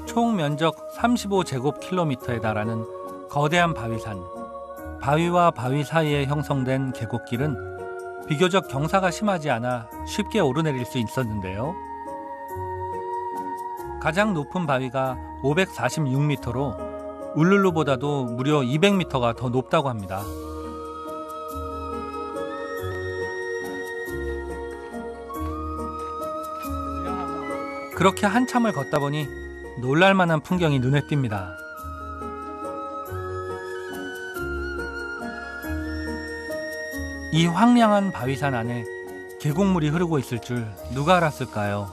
총 면적 35제곱킬로미터에 달하는 거대한 바위산. 바위와 바위 사이에 형성된 계곡길은 비교적 경사가 심하지 않아 쉽게 오르내릴 수 있었는데요. 가장 높은 바위가 546m로 울룰루보다도 무려 200m가 더 높다고 합니다. 그렇게 한참을 걷다 보니 놀랄만한 풍경이 눈에 띕니다. 이 황량한 바위산 안에 계곡물이 흐르고 있을 줄 누가 알았을까요?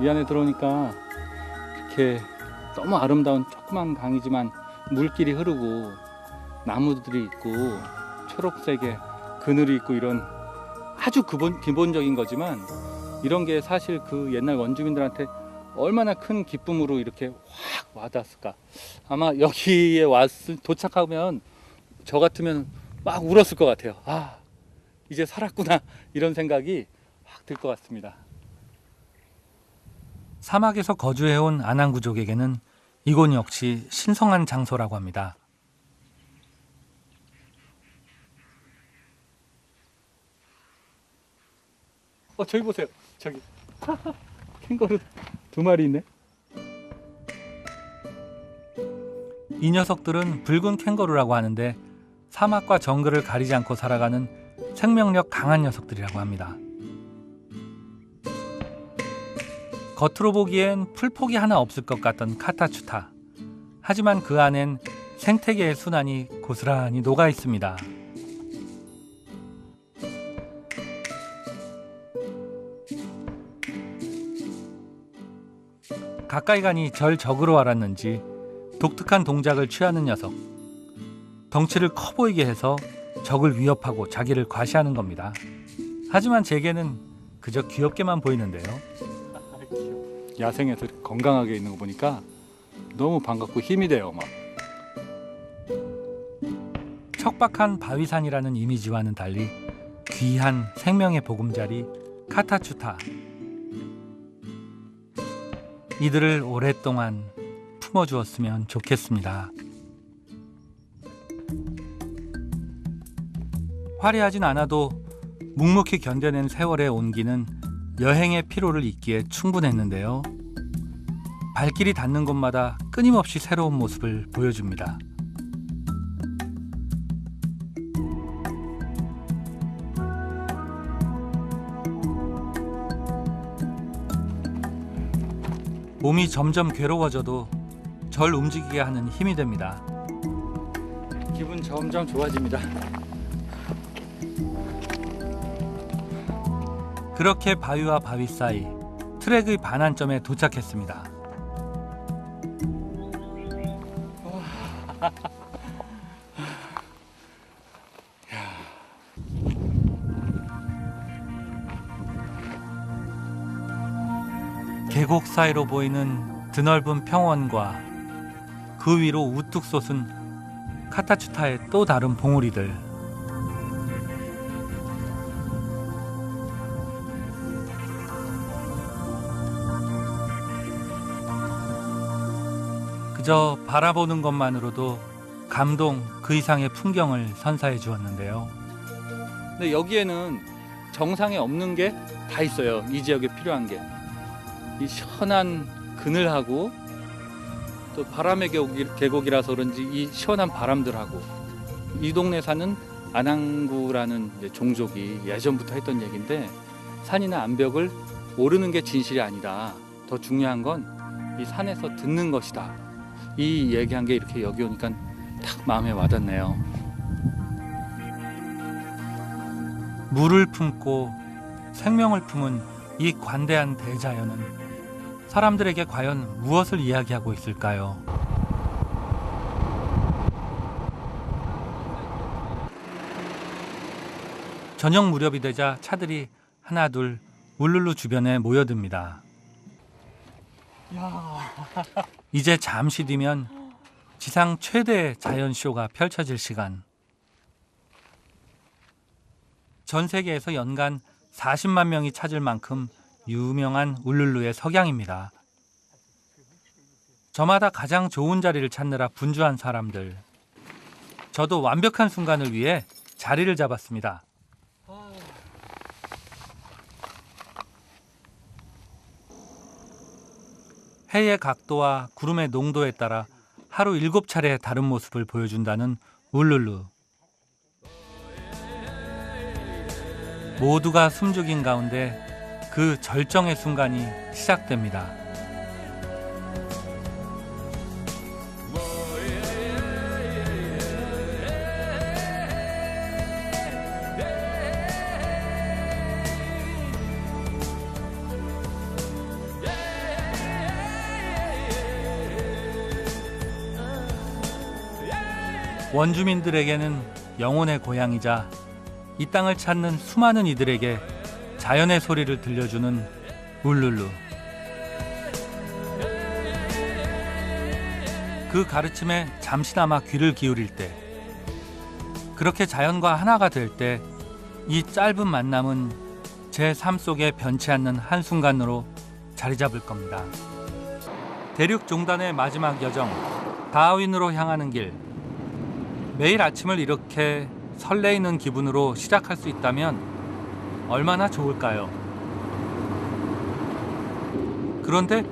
이 안에 들어오니까 이렇게 너무 아름다운 조그만 강이지만 물길이 흐르고 나무들이 있고 초록색의 그늘이 있고 이런 아주 기본적인 거지만 이런 게 사실 그 옛날 원주민들한테 얼마나 큰 기쁨으로 이렇게 확 와닿았을까. 아마 여기에 도착하면 저 같으면 막 울었을 것 같아요. 아, 이제 살았구나 이런 생각이 확 들 것 같습니다. 사막에서 거주해온 아난구족에게는 이곳 역시 신성한 장소라고 합니다. 저기 보세요. 저기 캥거루 2마리 있네. 이 녀석들은 붉은 캥거루라고 하는데 사막과 정글을 가리지 않고 살아가는 생명력 강한 녀석들이라고 합니다. 겉으로 보기엔 풀폭이 하나 없을 것 같던 카타추타. 하지만 그 안엔 생태계의 순환이 고스란히 녹아 있습니다. 가까이 가니 절 적으로 알았는지 독특한 동작을 취하는 녀석. 덩치를 커 보이게 해서 적을 위협하고 자기를 과시하는 겁니다. 하지만 제게는 그저 귀엽게만 보이는데요. 야생에서 건강하게 있는 거 보니까 너무 반갑고 힘이 돼요. 막. 척박한 바위산이라는 이미지와는 달리 귀한 생명의 보금자리 카타추타. 이들을 오랫동안 품어주었으면 좋겠습니다. 화려하진 않아도 묵묵히 견뎌낸 세월의 온기는 여행의 피로를 잊기에 충분했는데요. 발길이 닿는 곳마다 끊임없이 새로운 모습을 보여줍니다. 몸이 점점 괴로워져도 절 움직이게 하는 힘이 됩니다. 기분 점점 좋아집니다. 그렇게 바위와 바위 사이 트랙의 반환점에 도착했습니다. 계곡 사이로 보이는 드넓은 평원과 그 위로 우뚝 솟은 카타추타의 또 다른 봉우리들. 그저 바라보는 것만으로도 감동 그 이상의 풍경을 선사해 주었는데요. 근데 여기에는 정상에 없는 게 다 있어요. 이 지역에 필요한 게. 이 시원한 그늘하고 또 바람의 계곡이라서 그런지 이 시원한 바람들하고 이 동네 사는 안항구라는 이제 종족이 예전부터 했던 얘기인데 산이나 암벽을 오르는 게 진실이 아니라 더 중요한 건 이 산에서 듣는 것이다. 이 얘기한 게 이렇게 여기 오니까 딱 마음에 와닿네요. 물을 품고 생명을 품은 이 관대한 대자연은 사람들에게 과연 무엇을 이야기하고 있을까요? 저녁 무렵이 되자 차들이 하나둘 울룰루 주변에 모여듭니다. 이제 잠시 뒤면 지상 최대 자연쇼가 펼쳐질 시간. 전 세계에서 연간 40만 명이 찾을 만큼 유명한 울룰루의 석양입니다. 저마다 가장 좋은 자리를 찾느라 분주한 사람들. 저도 완벽한 순간을 위해 자리를 잡았습니다. 해의 각도와 구름의 농도에 따라 하루 7차례 다른 모습을 보여준다는 울룰루. 모두가 숨죽인 가운데 그 절정의 순간이 시작됩니다. 원주민들에게는 영혼의 고향이자 이 땅을 찾는 수많은 이들에게 자연의 소리를 들려주는 울룰루. 그 가르침에 잠시나마 귀를 기울일 때, 그렇게 자연과 하나가 될 때 이 짧은 만남은 제 삶 속에 변치 않는 한순간으로 자리 잡을 겁니다. 대륙 종단의 마지막 여정, 다윈으로 향하는 길. 매일 아침을 이렇게 설레이는 기분으로 시작할 수 있다면 얼마나 좋을까요? 그런데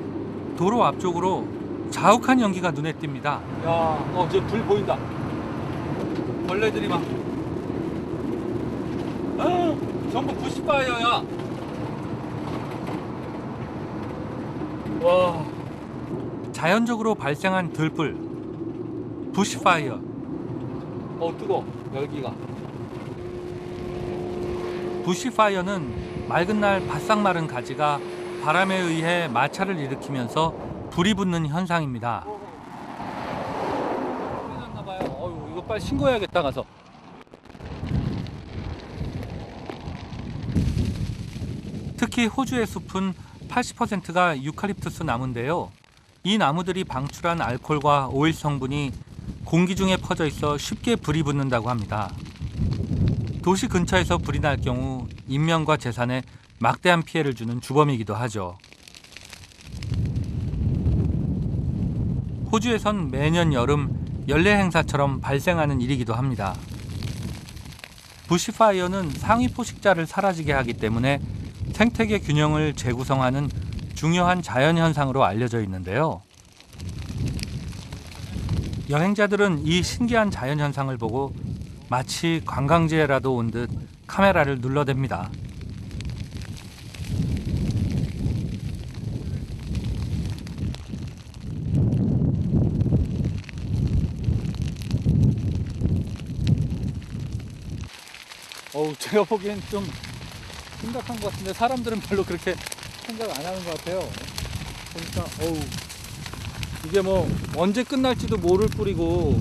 도로 앞쪽으로 자욱한 연기가 눈에 띕니다. 야, 저 불 보인다. 벌레들이 막. 전부 부시파이어야. 와. 자연적으로 발생한 들불, 부시파이어. 뜨거. 열기가. 부시파이어는 맑은 날 바싹 마른 가지가 바람에 의해 마찰을 일으키면서 불이 붙는 현상입니다. 어휴, 이거 빨리 신고해야겠다 가서. 특히 호주의 숲은 80%가 유칼립투스 나무인데요. 이 나무들이 방출한 알코올과 오일 성분이 공기 중에 퍼져 있어 쉽게 불이 붙는다고 합니다. 도시 근처에서 불이 날 경우 인명과 재산에 막대한 피해를 주는 주범이기도 하죠. 호주에선 매년 여름 연례 행사처럼 발생하는 일이기도 합니다. 부시파이어는 상위 포식자를 사라지게 하기 때문에 생태계 균형을 재구성하는 중요한 자연현상으로 알려져 있는데요. 여행자들은 이 신기한 자연현상을 보고 마치 관광지에라도 온 듯 카메라를 눌러댑니다. 제가 보기엔 좀 심각한 것 같은데 사람들은 별로 그렇게 생각 안 하는 것 같아요. 보니까 이게 뭐 언제 끝날지도 모를 뿌리고.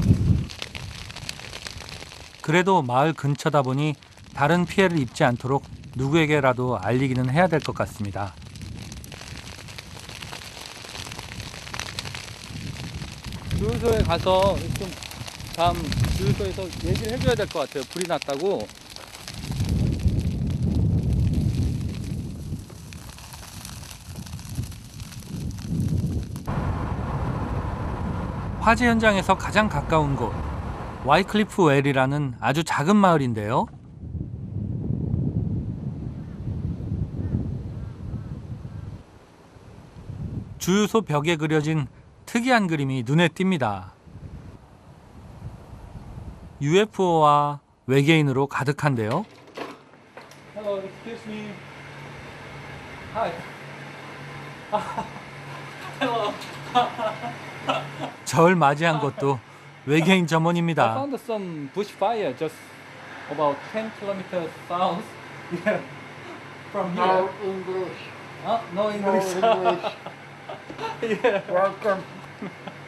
그래도 마을 근처다 보니 다른 피해를 입지 않도록 누구에게라도 알리기는 해야 될 것 같습니다. 주유소에 가서 좀 다음 주유소에서 얘기를 해줘야 될 것 같아요. 불이 났다고. 화재 현장에서 가장 가까운 곳 와이클리프 웰이라는 아주 작은 마을인데요. 주유소 벽에 그려진 특이한 그림이 눈에 띕니다. UFO와 외계인으로 가득한데요. Hello, excuse me. Hi. Hello. 절 맞이한 것도 외계인 I 점원입니다. found some bushfire just about 10 kilometers south. Yeah. From here. No English. No English. No English. Yeah.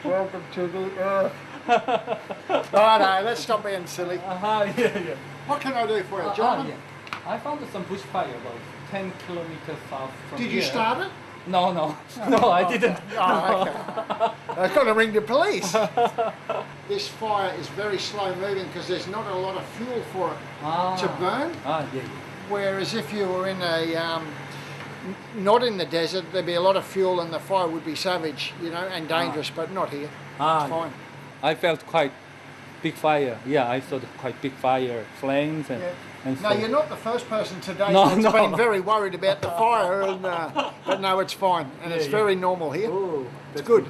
Welcome to the earth. Oh no, let's stop being silly. Yeah. What can I do for you, John? Yeah. I found some bushfire about 10 kilometers south from Did here. you start it? No, I didn't. Oh, okay. I've got to ring the police. This fire is very slow moving because there's not a lot of fuel for it to burn. Yeah. Whereas if you were in a not in the desert, there'd be a lot of fuel and the fire would be savage, you know, and dangerous, but not here. It's fine. I felt quite big fire. Yeah, I saw quite big fire, flames and No, stuff. you're not the first person today No, that's no. been very worried about the fire, and, but no, it's fine, and it's very normal here. It's good.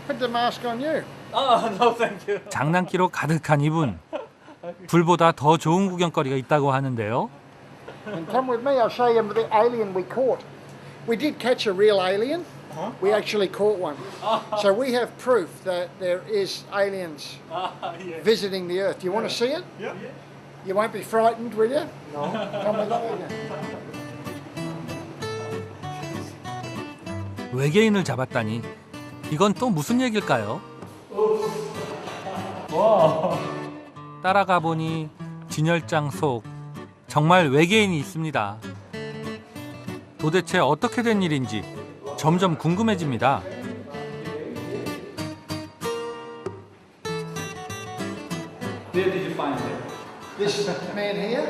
Put the mask on you. Oh, no, thank you. 장난기로 가득한 이분. 불보다 더 좋은 구경거리가 있다고 하는데요. And come with me, I'll show you the alien we caught. We did catch a real alien. We actually caught one. So we have proof that there is aliens visiting the Earth. Do you want to see it? Yeah. You won't be frightened, will you? No. Come with me. 외계인을 잡았다니 이건 또 무슨 얘길까요? 따라가 보니 진열장 속 정말 외계인이 있습니다. 도대체 어떻게 된 일인지 점점 궁금해집니다. Where did you find it? This man here,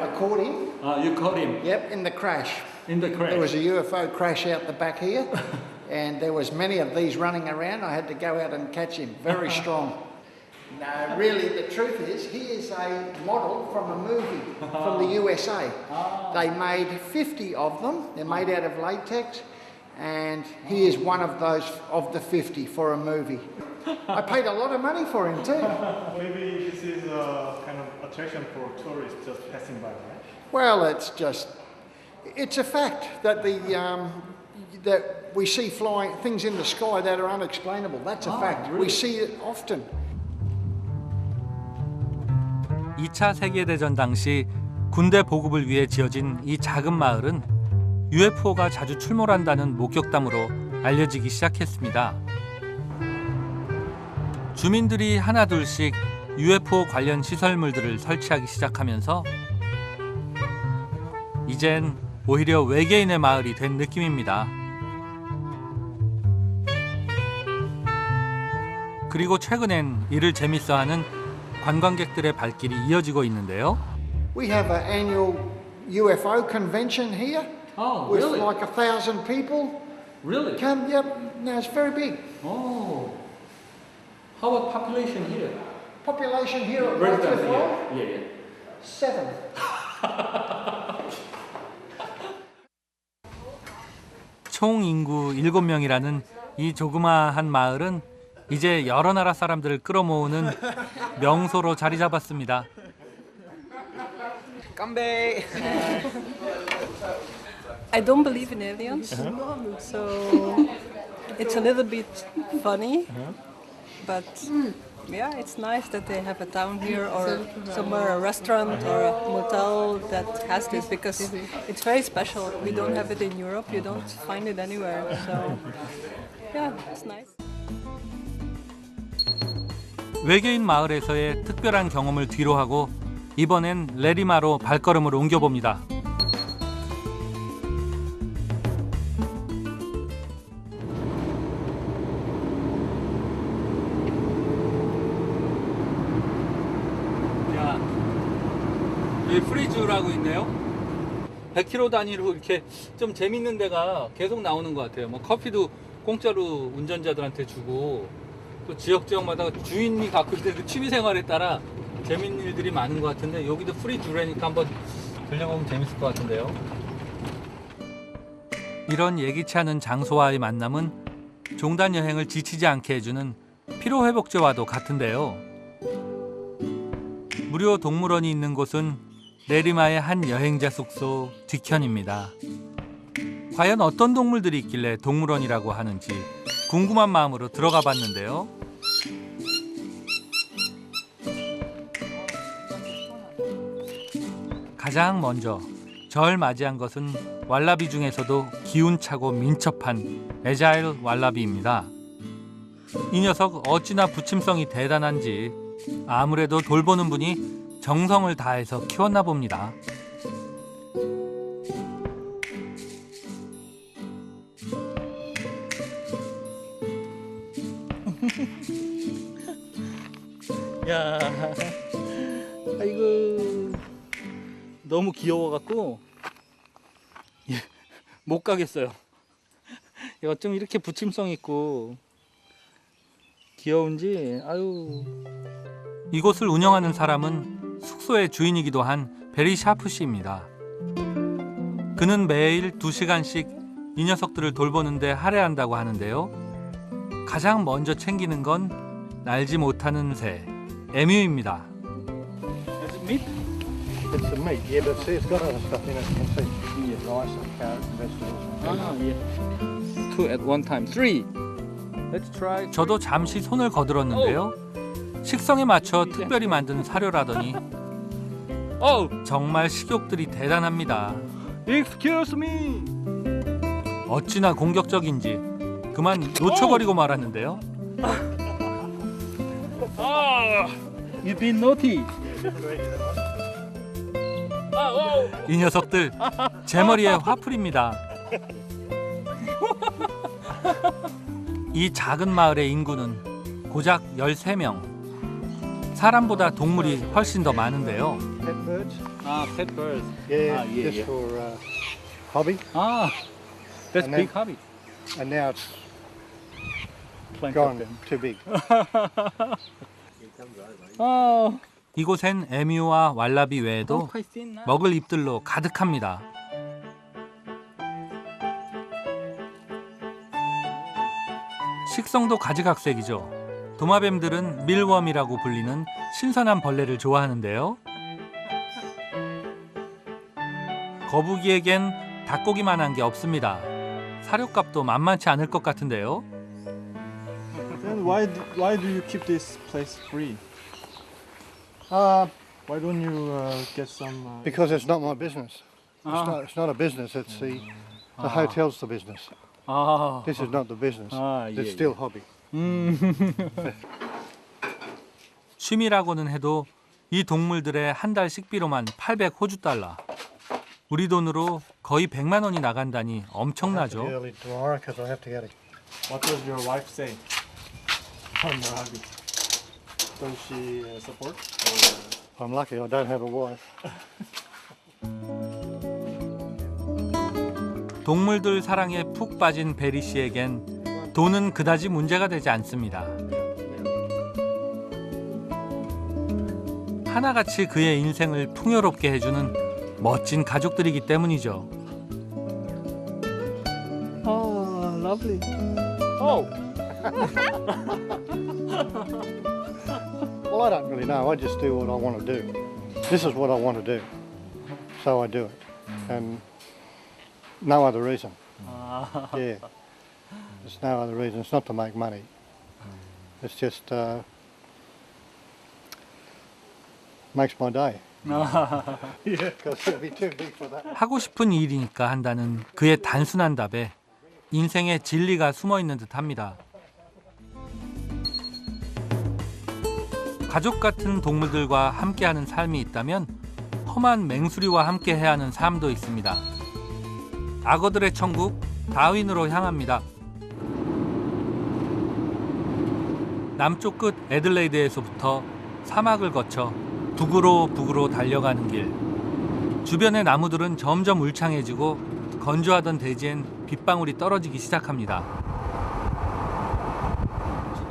I caught him. You caught him Yep, in the crash. in the crash. There was a UFO crash out the back here, and there was many of these running around. I had to go out and catch him. Very strong. No, really, the truth is, he is a model from a movie from the USA. They made 50 of them. They're made out of latex, and he is one of those of the 50 for a movie. I paid a lot of money for him too. Maybe this is a kind of attraction for tourists just passing by, right? Well, it's a fact that that we see flying things in the sky that are unexplainable. That's a fact. Really? We see it often. 2차 세계대전 당시 군대 보급을 위해 지어진 이 작은 마을은 UFO가 자주 출몰한다는 목격담으로 알려지기 시작했습니다. 주민들이 하나둘씩 UFO 관련 시설물들을 설치하기 시작하면서 이젠 오히려 외계인의 마을이 된 느낌입니다. 그리고 최근엔 이를 재밌어하는 관광객들의 발길이 이어지고 있는데요. We have an annual UFO convention here with really? like 1,000 people. Really? Come, yep. No, it's very big. Oh. How about population here? Population here at Residents Waterfall, here. Yeah. 7. 총 인구 7명이라는 이 조그마한 마을은 이제 여러 나라 사람들을 끌어모으는 명소로 자리 잡았습니다. Come I don't believe in aliens, so it's a little bit funny, but yeah, it's nice that they have a town here or somewhere, a restaurant or a motel that has this, because it's very special. We don't have it in Europe, you don't find it anywhere, so yeah, it's nice. 외계인 마을에서의 특별한 경험을 뒤로하고 이번엔 레리마로 발걸음을 옮겨봅니다. 야, 여기 프리즈라고 있네요. 100km 단위로 이렇게 좀 재밌는 데가 계속 나오는 것 같아요. 뭐 커피도 공짜로 운전자들한테 주고, 또 지역마다 주인이 갖고 있는 그 취미 생활에 따라 재밌는 일들이 많은 것 같은데 여기도 프리 주례니까 한번 들려보면 재밌을 것 같은데요. 이런 예기치 않은 장소와의 만남은 종단 여행을 지치지 않게 해주는 피로회복제와도 같은데요. 무료 동물원이 있는 곳은 내리마의 한 여행자 숙소 뒤편입니다. 과연 어떤 동물들이 있길래 동물원이라고 하는지 궁금한 마음으로 들어가 봤는데요. 가장 먼저 절 맞이한 것은 왈라비 중에서도 기운차고 민첩한 에자일 왈라비입니다. 이 녀석 어찌나 부침성이 대단한지 아무래도 돌보는 분이 정성을 다해서 키웠나 봅니다. 야, 아이고 너무 귀여워갖고 못 가겠어요. 얘가 좀 이렇게 부침성 있고 귀여운지 아유. 이곳을 운영하는 사람은 숙소의 주인이기도 한 베리 샤프 씨입니다. 그는 매일 2시간씩 이 녀석들을 돌보는데 할애한다고 하는데요. 가장 먼저 챙기는 건 날지 못하는 새, 에뮤입니다. It's the meat, yeah, but see, it's got other stuff in it. You can see rice and carrots and vegetables. Ah, yeah. 2 at one time. 3. Let's try. 저도 잠시 손을 거들었는데요. 식성에 맞춰 특별히 만든 사료라더니 정말 식욕들이 대단합니다. Excuse me. 어찌나 공격적인지 그만 놓쳐버리고 말았는데요. You've been naughty. 이 녀석들 제 머리에 화풀입니다. 이 작은 마을의 인구는 고작 13명. 사람보다 동물이 훨씬 더 많은데요. Pet birds? Pet birds. Yeah, yeah, just yeah. for hobby. That's And big then- hobby. And now it's Plenty gone of them. too big. 이곳엔 에뮤와 왈라비 외에도 quite thin now. 먹을 잎들로 가득합니다. 식성도 가지각색이죠. 도마뱀들은 밀웜이라고 불리는 신선한 벌레를 좋아하는데요. 거북이에겐 닭고기만한 게 없습니다. 사료값도 만만치 않을 것 같은데요. Then why do you keep this place free? Why don't you get some? Because it's not my business. It's not a business. It's the hotel's the business. This is not the business. It's still hobby. 취미라고는 해도 이 동물들의 한 달 식비로만 800 호주 달러. 우리 돈으로 거의 100만 원이 나간다니 엄청나죠. Early tomorrow because I have to get it. What does your wife say on your hobby? Does she support? I'm lucky I don't have a wife. 동물들 사랑에 푹 빠진 베리 씨에겐 돈은 그다지 문제가 되지 않습니다. 하나같이 그의 인생을 풍요롭게 해주는 멋진 가족들이기 때문이죠. Oh, lovely. Oh. Well, I don't really know. I just do what I want to do. This is what I want to do, so I do it, and no other reason. Yeah, there's no other reason. It's not to make money. It's just makes my day. Yeah, because it'll be too big for that. 하고 싶은 일이니까 한다는 그의 단순한 답에 인생의 진리가 숨어 있는 듯합니다. 가족 같은 동물들과 함께하는 삶이 있다면 험한 맹수리와 함께해야 하는 삶도 있습니다. 악어들의 천국 다윈으로 향합니다. 남쪽 끝 애들레이드에서부터 사막을 거쳐 북으로 달려가는 길. 주변의 나무들은 점점 울창해지고 건조하던 대지엔 빗방울이 떨어지기 시작합니다.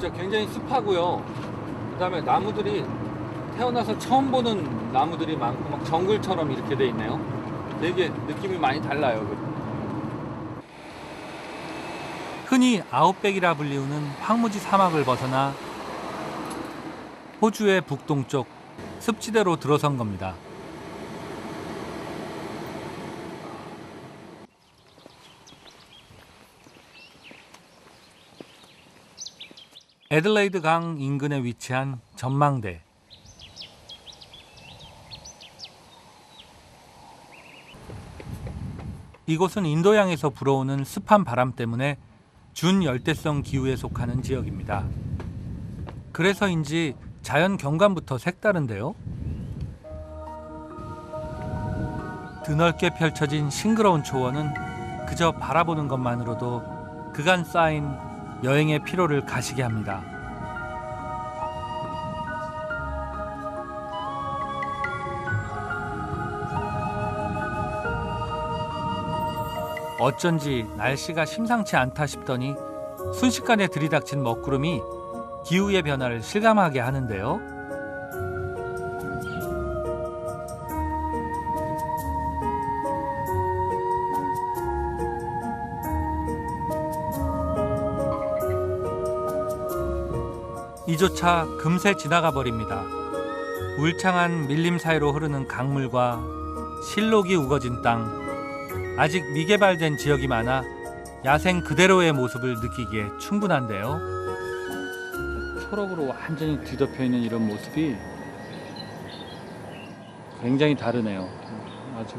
진짜 굉장히 습하고요. 그다음에 나무들이 태어나서 처음 보는 나무들이 많고 막 정글처럼 이렇게 돼 있네요. 되게 느낌이 많이 달라요. 흔히 아웃백이라 불리우는 황무지 사막을 벗어나 호주의 북동쪽 습지대로 들어선 겁니다. 애들레이드 강 인근에 위치한 전망대. 이곳은 인도양에서 불어오는 습한 바람 때문에 준열대성 기후에 속하는 지역입니다. 그래서인지 자연 경관부터 색다른데요. 드넓게 펼쳐진 싱그러운 초원은 그저 바라보는 것만으로도 그간 쌓인 여행의 피로를 가시게 합니다. 어쩐지 날씨가 심상치 않다 싶더니 순식간에 들이닥친 먹구름이 기후의 변화를 실감하게 하는데요. 이조차 금세 지나가 버립니다. 울창한 밀림 사이로 흐르는 강물과 실록이 우거진 땅, 아직 미개발된 지역이 많아 야생 그대로의 모습을 느끼기에 충분한데요. 초록으로 완전히 뒤덮여 있는 이런 모습이 굉장히 다르네요. 아주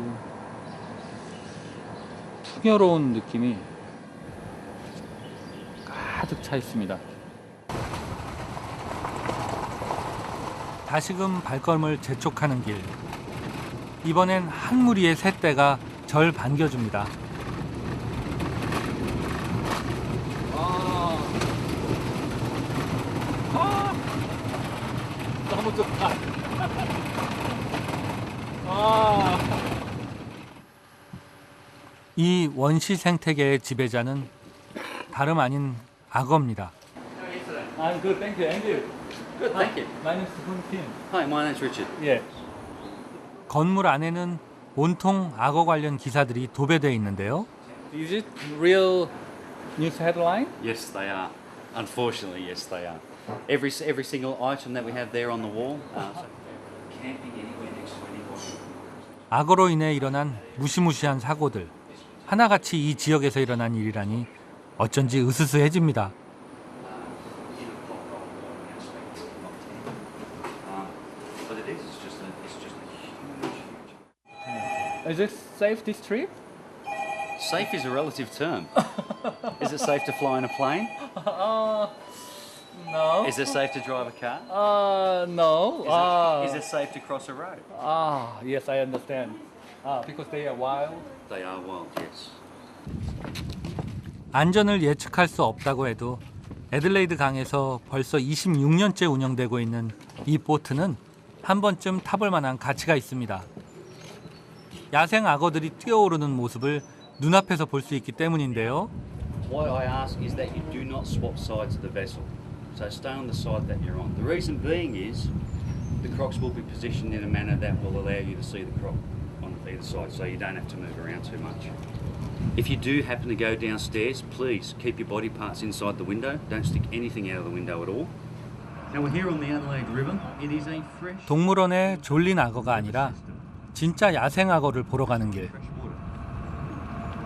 풍요로운 느낌이 가득 차 있습니다. 다시금 발걸음을 재촉하는 길. 이번엔 한 무리의 새떼가 절 반겨줍니다. 너무 좋다. 이 원시 생태계의 지배자는 다름 아닌 악어입니다. I'm good, thank you. And you? Good, thank you. My name is Kim. Hi, my name's Richard. Yeah. 건물 안에는 온통 악어 관련 기사들이 도배되어 있는데요. Is it real news headline? Yes, they are. Unfortunately, yes, they are. Every single item that we have there on the wall. Camping anywhere next to anyone. 악어로 인해 일어난 무시무시한 사고들. 하나같이 이 지역에서 일어난 일이라니 어쩐지 으스스해집니다. But it is. It's just a huge. Is it safe this trip? Safe is a relative term. Is it safe to fly in a plane? No. Is it safe to drive a car? No. Is it safe to cross a road? Yes, I understand. Because they are wild. They are wild, yes. 안전을 예측할 수 없다고 해도 애들레이드 강에서 벌써 26년째 운영되고 있는 이 보트는 한 번쯤 타볼 만한 가치가 있습니다. 야생 악어들이 뛰어오르는 모습을 눈앞에서 볼 수 있기 때문인데요. What I ask is that you do not swap sides of the vessel. So stay on the side that you're on. The reason being is the crocs will be positioned in a manner that will allow you to see the croc on either side, so you don't have to move around too much. If you do happen to go downstairs, please keep your body parts inside the window. Don't stick anything out of the window at all. Now we're here on the Adelaide River. It is a fresh. 동물원에 졸린 악어가 아니라 진짜 야생 악어를 보러 가는 길.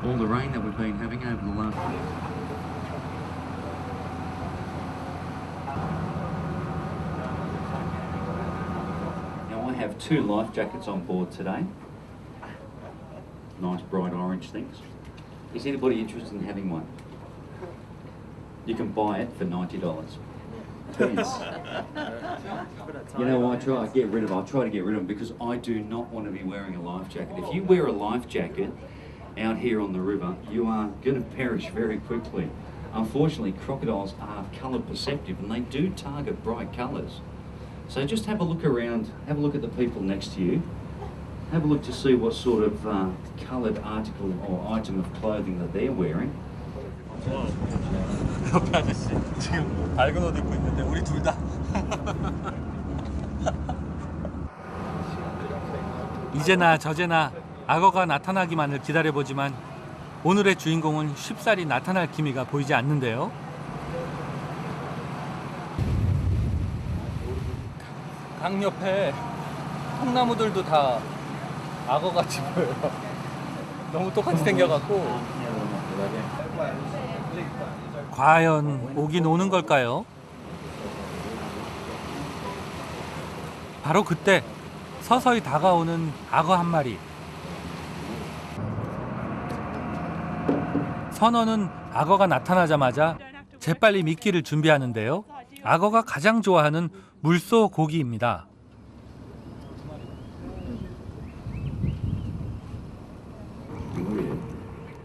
All the rain that we've been having over the last year. Now I have 2 life jackets on board today. Nice bright orange things. Is anybody interested in having one? You can buy it for $90. Please. You know, I'll try to get rid of them because I do not want to be wearing a life jacket. If you wear a life jacket out here on the river, you are going to perish very quickly. Unfortunately, crocodiles are colour perceptive and they do target bright colours. So just have a look around, have a look at the people next to you, have a look to see what sort of coloured article or item of clothing that they're wearing. 옆에 아저씨 지금 밝은 옷 입고 있는데 우리 둘 다. 이제나 저제나 악어가 나타나기만을 기다려보지만 오늘의 주인공은 쉽사리 나타날 기미가 보이지 않는데요. 강 옆에 통나무들도 다 악어같이 보여요. 너무 똑같이 생겨갖고. 과연 오긴 오는 걸까요? 바로 그때 서서히 다가오는 악어 한 마리. 선원은 악어가 나타나자마자 재빨리 미끼를 준비하는데요. 악어가 가장 좋아하는 물소 고기입니다.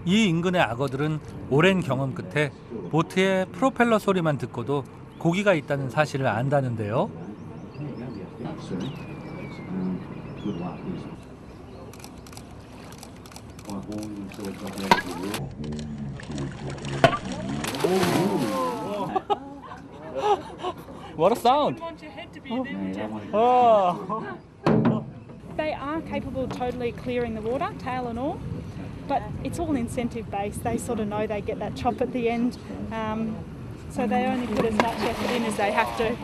이 인근의 악어들은 오랜 경험 끝에 보트의 프로펠러 소리만 듣고도 고기가 있다는 사실을 안다는데요. What a sound! They are capable of totally clearing the water, tail and all, but it's all incentive based. They sort of know they get that chop at the end, so they only put as much effort in as they have to.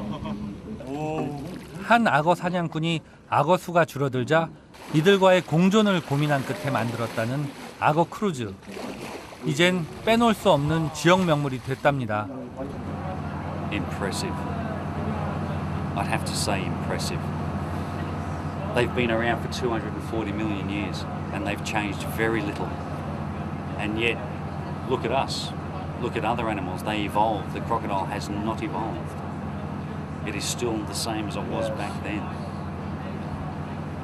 한 악어 사냥꾼이 악어 수가 줄어들자 이들과의 공존을 고민한 끝에 만들었다는 악어 크루즈. 이젠 빼놓을 수 없는 지역 명물이 됐답니다. Impressive. I'd have to say impressive. They've been around for 240 million years and they've changed very little. And yet, look at us. Look at other animals. They evolved. The crocodile has not evolved. It is still the same as it was back then.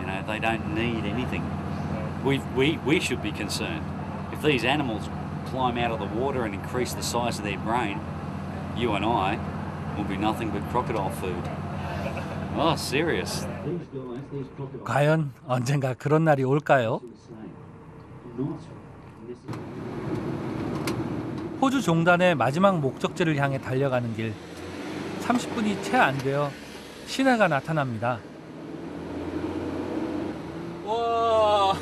You know, they don't need anything. We should be concerned. If these animals climb out of the water and increase the size of their brain, you and I will be nothing but crocodile food. Oh, serious. 과연 언젠가 그런 날이 올까요? 호주 종단의 마지막 목적지를 향해 달려가는 길. 30분이 채 안 되어 시내가 나타납니다. 와,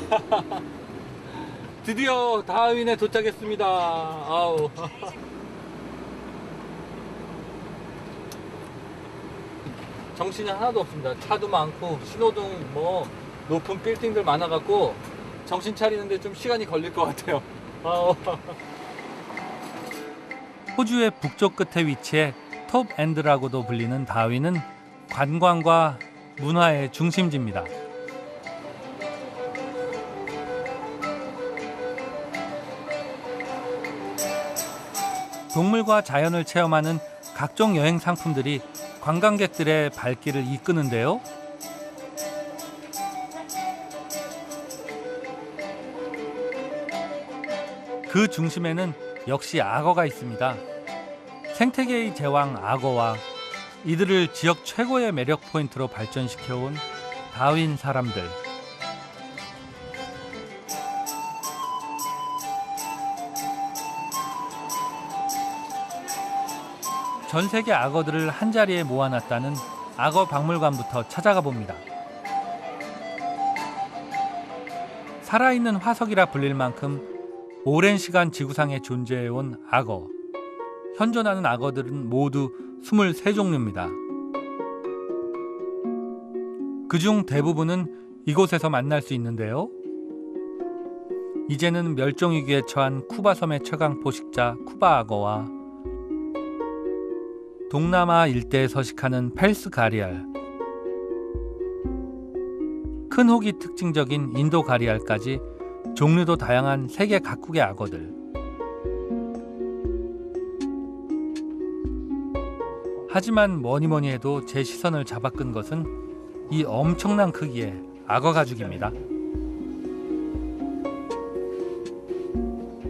드디어 다윈에 도착했습니다. 아우. 정신이 하나도 없습니다. 차도 많고 신호등 뭐 높은 빌딩들 많아갖고 정신 차리는데 좀 시간이 걸릴 것 같아요. 아우. 호주의 북쪽 끝에 위치해 톱 엔드라고도 불리는 다윈은 관광과 문화의 중심지입니다. 동물과 자연을 체험하는 각종 여행 상품들이 관광객들의 발길을 이끄는데요. 그 중심에는 역시 악어가 있습니다. 생태계의 제왕 악어와 이들을 지역 최고의 매력 포인트로 발전시켜온 다윈 사람들. 전 세계 악어들을 한자리에 모아놨다는 악어 박물관부터 찾아가 봅니다. 살아있는 화석이라 불릴 만큼 오랜 시간 지구상에 존재해온 악어. 현존하는 악어들은 모두 23종류입니다. 그중 대부분은 이곳에서 만날 수 있는데요. 이제는 멸종위기에 처한 쿠바섬의 최강 포식자 쿠바 악어와 동남아 일대에 서식하는 펠스 가리알, 큰 혹이 특징적인 인도 가리알까지 종류도 다양한 세계 각국의 악어들. 하지만 뭐니뭐니 해도 제 시선을 잡아끈 것은 이 엄청난 크기의 악어 가죽입니다.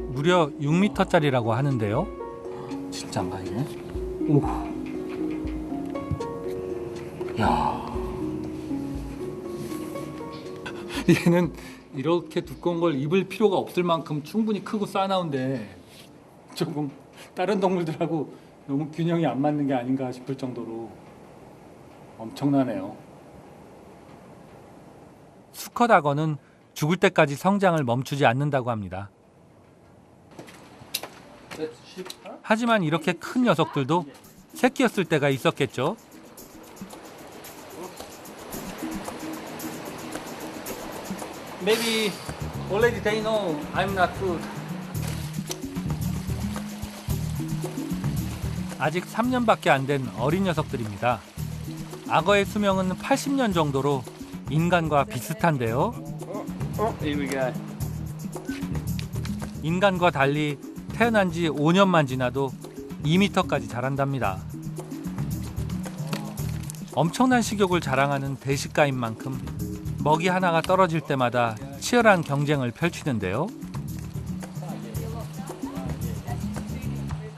무려 6m짜리라고 하는데요. 진짜인가 이게? 오. 야. 얘는 이렇게 두꺼운 걸 입을 필요가 없을 만큼 충분히 크고 싸나운데 조금 다른 동물들하고 너무 균형이 안 맞는 게 아닌가 싶을 정도로 엄청나네요. 수컷 악어는 죽을 때까지 성장을 멈추지 않는다고 합니다. 하지만 이렇게 큰 녀석들도 새끼였을 때가 있었겠죠. Maybe already they know I'm not food. 아직 3년밖에 안 된 어린 녀석들입니다. 악어의 수명은 80년 정도로 인간과 비슷한데요. Here we go. 인간과 달리 태어난 지 5년만 지나도 2m까지 자란답니다. 엄청난 식욕을 자랑하는 대식가인 만큼 먹이 하나가 떨어질 때마다 치열한 경쟁을 펼치는데요.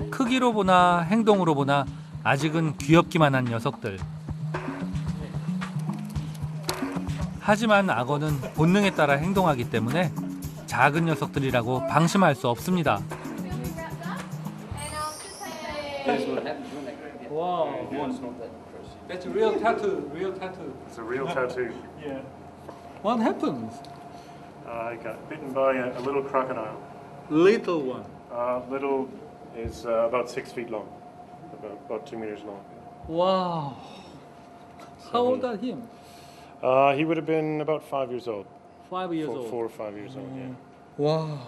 크기로 보나 행동으로 보나 아직은 귀엽기만 한 녀석들. 하지만 악어는 본능에 따라 행동하기 때문에 작은 녀석들이라고 방심할 수 없습니다. Wow. That's a real tattoo. Real tattoo. It's a real tattoo. Yeah. What happens? I got bitten by a little crocodile. Little one. Little is about 6 feet long, about 2 meters long. Wow. How old are him? He would have been about 5 years old. 5 years old. 4 or 5 years old, yeah. Wow.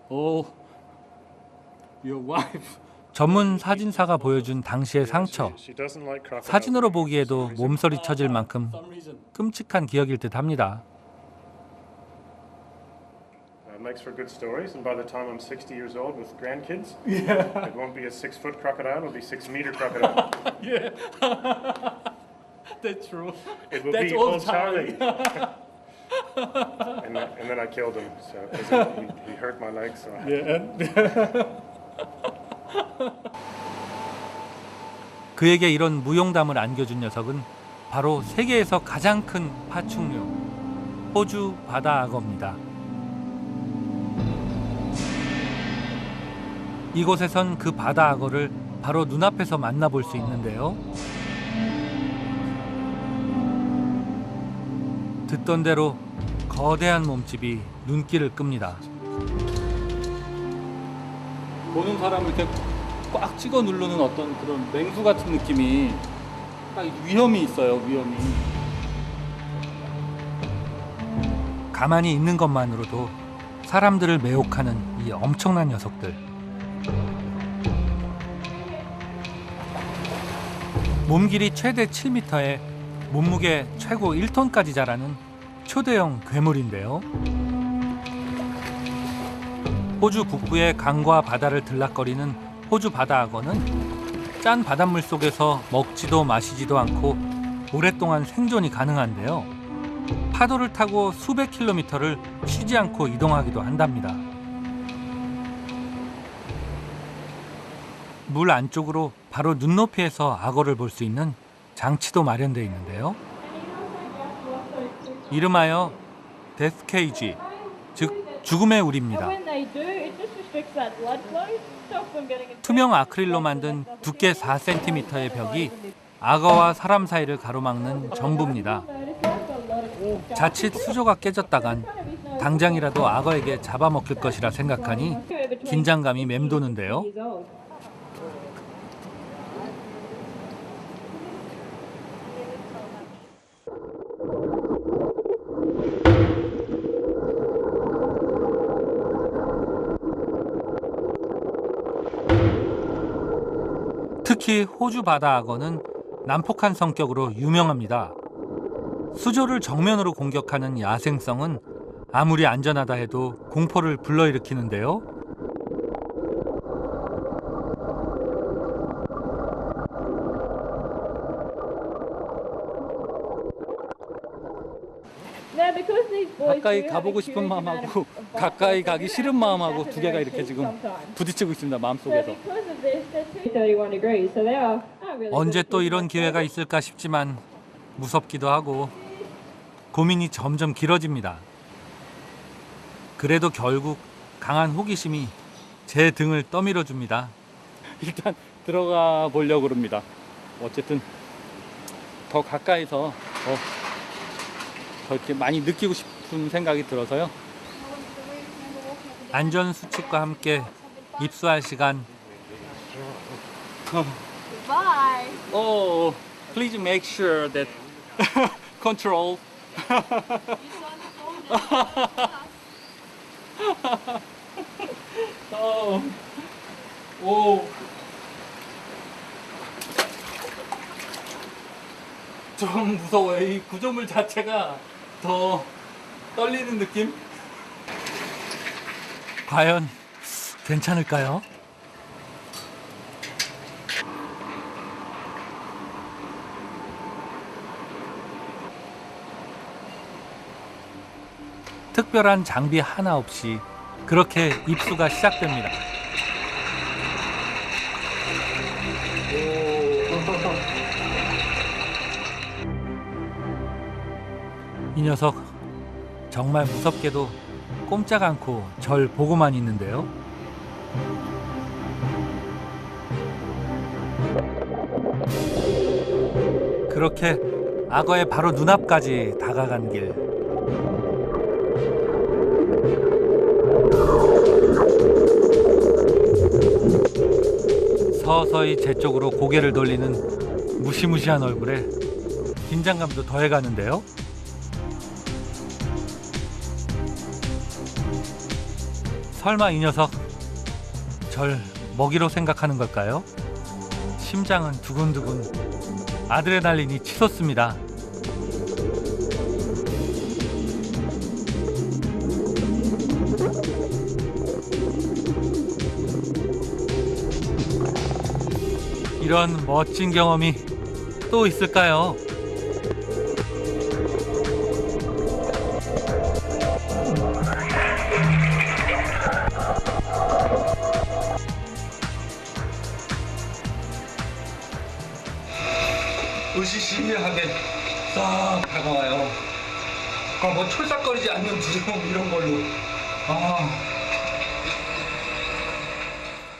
Oh. Your wife. 전문 사진사가 보여준 당시의 상처. 사진으로 보기에도 몸서리 쳐질 만큼 끔찍한 기억일 듯합니다. It makes for good stories, and by the time I'm 60 years old with grandkids, Yeah. it won't be a 6-foot crocodile; it'll be 6-meter crocodile. Yeah. That's true. It will That's be old old Charlie. and then I killed him. So 'cause he hurt my legs. So 그에게 이런 무용담을 안겨준 녀석은 바로 세계에서 가장 큰 파충류, 호주 바다 악어입니다. 이곳에선 그 바다 악어를 바로 눈앞에서 만나볼 수 있는데요. 듣던 대로 거대한 몸집이 눈길을 끕니다. 보는 사람을 이렇게 꽉 찍어 누르는 어떤 그런 맹수 같은 느낌이 딱 위험이 있어요. 위험이. 가만히 있는 것만으로도 사람들을 매혹하는 이 엄청난 녀석들. 몸 길이 최대 7m에 몸무게 최고 1톤까지 자라는 초대형 괴물인데요. 호주 북부의 강과 바다를 들락거리는 호주 바다 악어는 짠 바닷물 속에서 먹지도 마시지도 않고 오랫동안 생존이 가능한데요. 파도를 타고 수백 킬로미터를 쉬지 않고 이동하기도 한답니다. 물 안쪽으로 바로 눈높이에서 악어를 볼 수 있는 장치도 마련되어 있는데요. 이름하여 데스 케이지, 즉 죽음의 우리입니다. 투명 아크릴로 만든 두께 4cm의 벽이 악어와 사람 사이를 가로막는 전부입니다. 자칫 수조가 깨졌다간 당장이라도 악어에게 잡아먹힐 것이라 생각하니 긴장감이 맴도는데요. 특히 호주 바다 악어는 난폭한 성격으로 유명합니다. 수조를 정면으로 공격하는 야생성은 아무리 안전하다 해도 공포를 불러일으키는데요. 가까이 가보고 싶은 마음하고 가까이 가기 싫은 마음하고 두 개가 이렇게 지금 부딪히고 있습니다. 마음속에서. 언제 또 이런 기회가 있을까 싶지만 무섭기도 하고 고민이 점점 길어집니다. 그래도 결국 강한 호기심이 제 등을 떠밀어 줍니다. 일단 들어가 보려고 합니다. 어쨌든 더 가까이서 더 이렇게 많이 느끼고 싶은 생각이 들어서요. 안전수칙과 함께 입수할 시간. Bye. Oh, please make sure that control. 오. 좀 무서워요. 이 구조물 자체가 더 떨리는 느낌? 과연 괜찮을까요? 특별한 장비 하나 없이 그렇게 입수가 시작됩니다. 이 녀석 정말 무섭게도 꼼짝 않고 절 보고만 있는데요. 그렇게 악어의 바로 눈앞까지 다가간 길. 서서히 제 쪽으로 고개를 돌리는 무시무시한 얼굴에 긴장감도 더해가는데요. 설마 이 녀석 절 먹이로 생각하는 걸까요? 심장은 두근두근, 아드레날린이 치솟습니다. 이런 멋진 경험이 또 있을까요? 으시시하게 싹 다가와요. 뭐 철삭거리지 않는 부정 이런 걸로.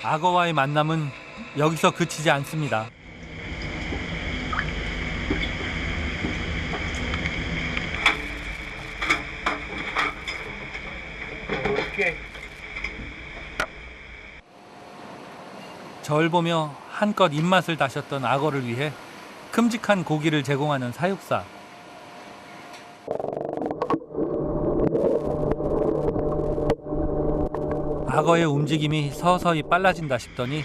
악어와의 만남은 여기서 그치지 않습니다. 절 보며 한껏 입맛을 다셨던 악어를 위해 큼직한 고기를 제공하는 사육사. 악어의 움직임이 서서히 빨라진다 싶더니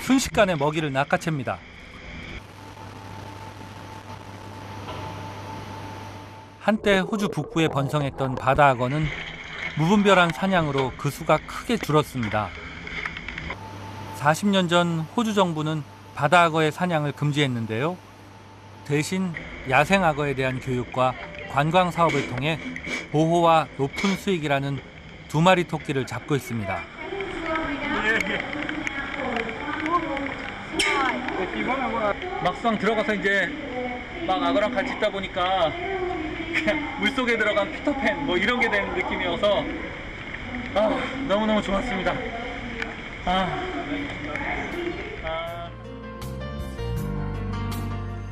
순식간에 먹이를 낚아챕니다. 한때 호주 북부에 번성했던 바다 악어는 무분별한 사냥으로 그 수가 크게 줄었습니다. 40년 전 호주 정부는 바다 악어의 사냥을 금지했는데요. 대신 야생 악어에 대한 교육과 관광 사업을 통해 보호와 높은 수익이라는 2마리 토끼를 잡고 있습니다. 막상 들어가서 이제 막 악어랑 같이 있다 보니까 그냥 물속에 들어간 피터팬 뭐 이런 게 되는 느낌이어서 너무너무 좋았습니다.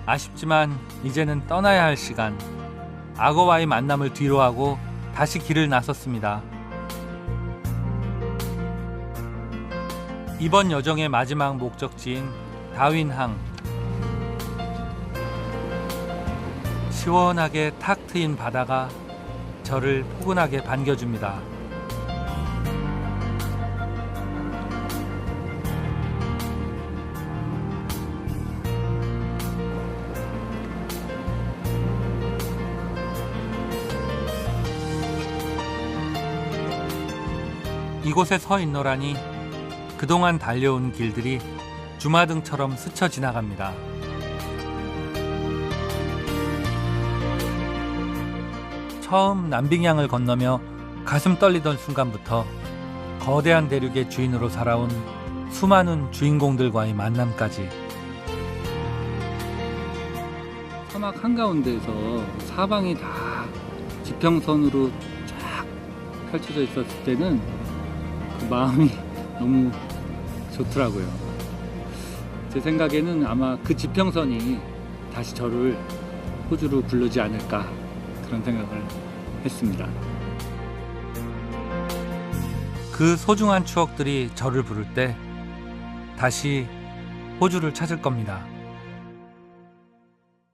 아쉽지만 이제는 떠나야 할 시간. 악어와의 만남을 뒤로하고 다시 길을 나섰습니다. 이번 여정의 마지막 목적지인 다윈항. 시원하게 탁 트인 바다가 저를 포근하게 반겨줍니다. 이곳에 서 있노라니 그동안 달려온 길들이 주마등처럼 스쳐 지나갑니다. 처음 남빙양을 건너며 가슴 떨리던 순간부터 거대한 대륙의 주인으로 살아온 수많은 주인공들과의 만남까지. 사막 한가운데에서 사방이 다 지평선으로 쫙 펼쳐져 있었을 때는 그 마음이 너무 좋더라고요. 제 생각에는 아마 그 지평선이 다시 저를 호주로 부르지 않을까 그런 생각을 했습니다. 그 소중한 추억들이 저를 부를 때 다시 호주를 찾을 겁니다.